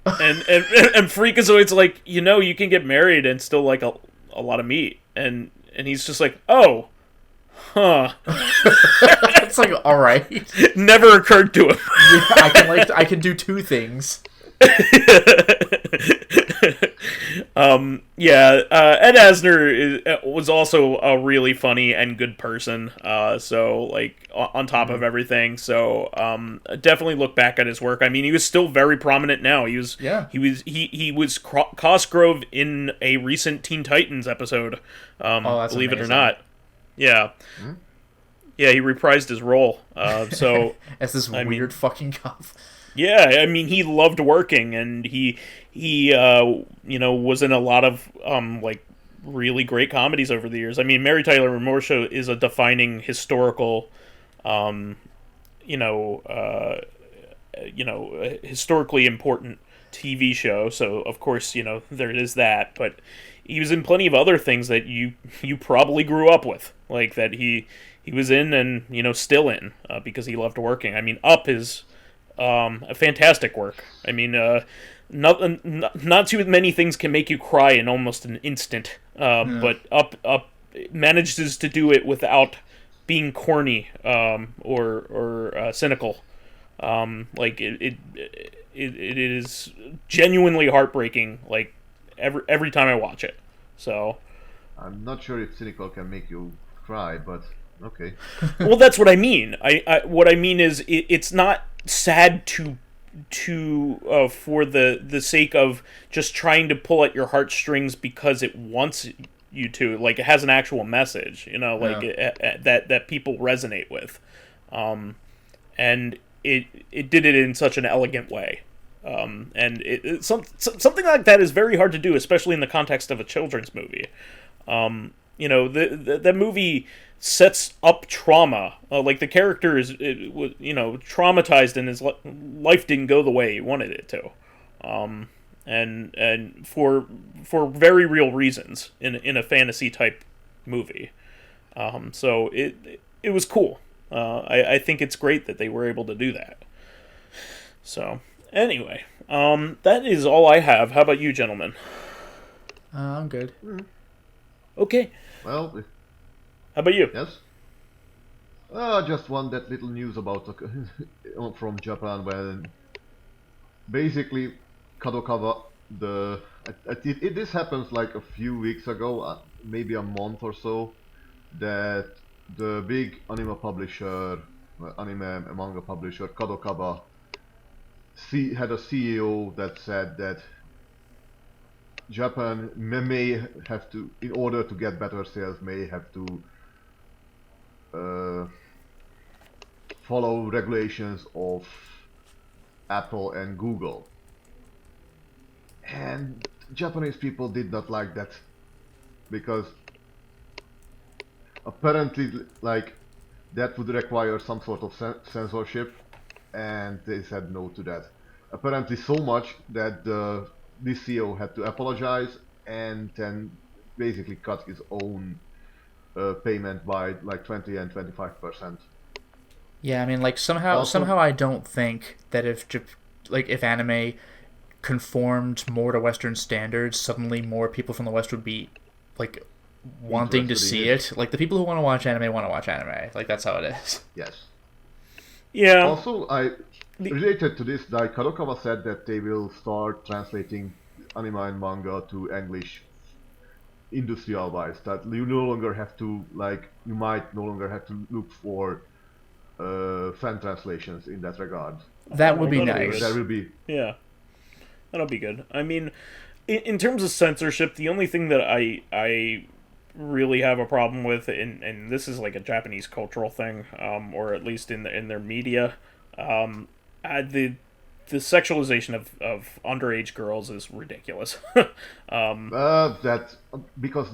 and Freakazoid's like, you can get married and still like a lot of meat. And he's just like, oh, huh. It's like, all right. Never occurred to him. I can do 2 things. Ed Asner was also a really funny and good person. On top of everything, so definitely look back at his work. I mean, he was still very prominent now. He was Cosgrove in a recent Teen Titans episode. That's believe amazing. It or not. Yeah. Mm-hmm. Yeah, he reprised his role. So as this weird fucking cop. Yeah, I mean, he loved working, and he was in a lot of really great comedies over the years. I mean, Mary Tyler Moore Show is a defining historical, historically important TV show. So of course, there is that, but he was in plenty of other things that you probably grew up with, like that he was in and still in because he loved working. I mean, Up is a fantastic work. I mean, not too many things can make you cry in almost an instant, but Up manages to do it without being corny or cynical. Like it is genuinely heartbreaking. Like every time I watch it. So I'm not sure if cynical can make you cry, but okay. Well, that's what I mean. What I mean is it's not sad for the sake of just trying to pull at your heartstrings because it wants you to. Like, it has an actual message, that people resonate with, and it did it in such an elegant way, and something like that is very hard to do, especially in the context of a children's movie. The movie sets up trauma. Like, the character is traumatized, and his life didn't go the way he wanted it to, and for very real reasons in a fantasy type movie. So it was cool. I think it's great that they were able to do that. So anyway, that is all I have. How about you, gentlemen? I'm good. Okay. Well. How about you? Yes. Just that little news about from Japan, when basically Kadokawa, this happens like a few weeks ago, maybe a month or so, that the big anime manga publisher Kadokawa had a CEO that said that Japan may have to, in order to get better sales, may have to follow regulations of Apple and Google. And Japanese people did not like that, because apparently, like, that would require some sort of censorship, and they said no to that. Apparently so much that this CEO had to apologize and then basically cut his own payment by like 20 and 25%. Yeah, I mean, like, somehow I don't think that if anime conformed more to Western standards, suddenly more people from the West would be like wanting to see it. Like, the people who want to watch anime want to watch anime. Like, that's how it is. Yes. Yeah. Also, related to this, Kadokawa said that they will start translating anime and manga to English industrial-wise. That you might no longer have to look for fan translations in that regard. That would be nice. That will be. Yeah. That'll be good. I mean, in terms of censorship, the only thing that I really have a problem with, and this is like a Japanese cultural thing, or at least in their media, the sexualization of underage girls is ridiculous. That's because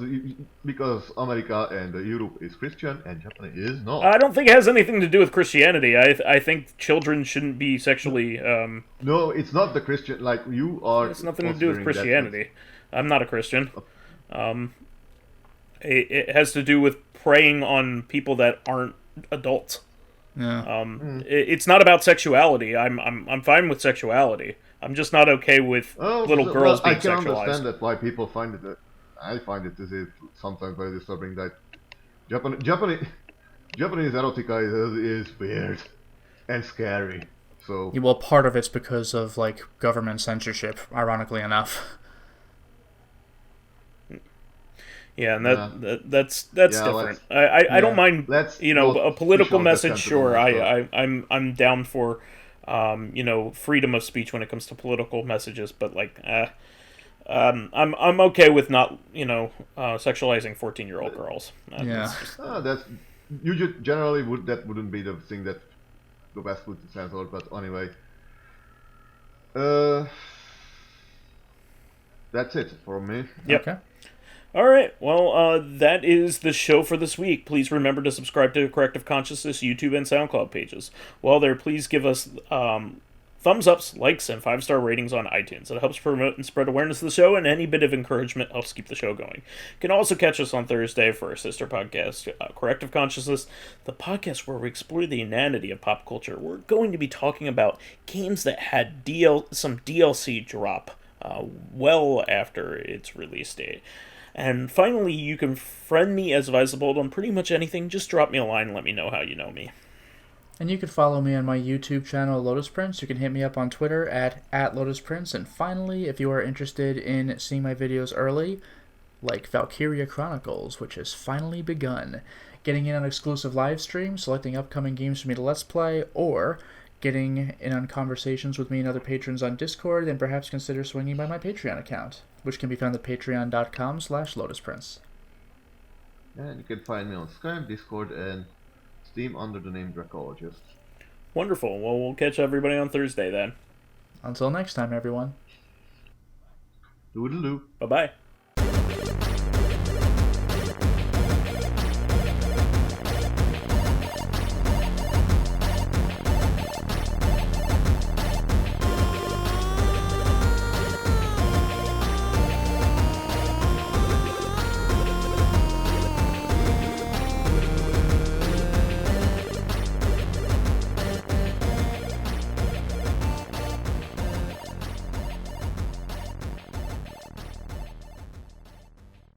America and Europe is Christian and Japan is not. I don't think it has anything to do with Christianity. I think children shouldn't be sexually. No, it's not the Christian. Like, you are. It's nothing to do with Christianity. I'm not a Christian. It has to do with preying on people that aren't adults. Yeah. It's not about sexuality. I'm fine with sexuality. I'm just not okay with little girls being sexualized. I can understand that why people find it. I find it sometimes very disturbing that Japanese erotica is weird and scary. So. Yeah, well, part of it's because of like government censorship. Ironically enough. Yeah, and that's different. I don't mind, a political message. Sure, I'm down for, freedom of speech when it comes to political messages. But like, I'm okay with not, sexualizing 14-year-old girls. That's generally wouldn't be the thing that the West would censor. But anyway, that's it for me. Yep. Okay. All right, well, that is the show for this week. Please remember to subscribe to Corrective Consciousness YouTube and SoundCloud pages. While there, please give us thumbs thumbs ups, likes, and 5-star ratings on iTunes. It helps promote and spread awareness of the show, and any bit of encouragement helps keep the show going. You can also catch us on Thursday for our sister podcast, Corrective Consciousness, the podcast where we explore the inanity of pop culture. We're going to be talking about games that had some DLC drop well after its release date. And finally, you can friend me as vysethebold on pretty much anything. Just drop me a line and let me know how you know me. And you can follow me on my YouTube channel, Lotus Prince. You can hit me up on Twitter at Lotus Prince. And finally, if you are interested in seeing my videos early, like Valkyria Chronicles, which has finally begun, getting in on exclusive live streams, selecting upcoming games for me to Let's Play, or getting in on conversations with me and other patrons on Discord, then perhaps consider swinging by my Patreon account, which can be found at patreon.com/LotusPrince. And you can find me on Skype, Discord, and Steam under the name Dracologist. Wonderful. Well, we'll catch everybody on Thursday then. Until next time, everyone. Toodaloo. Bye-bye.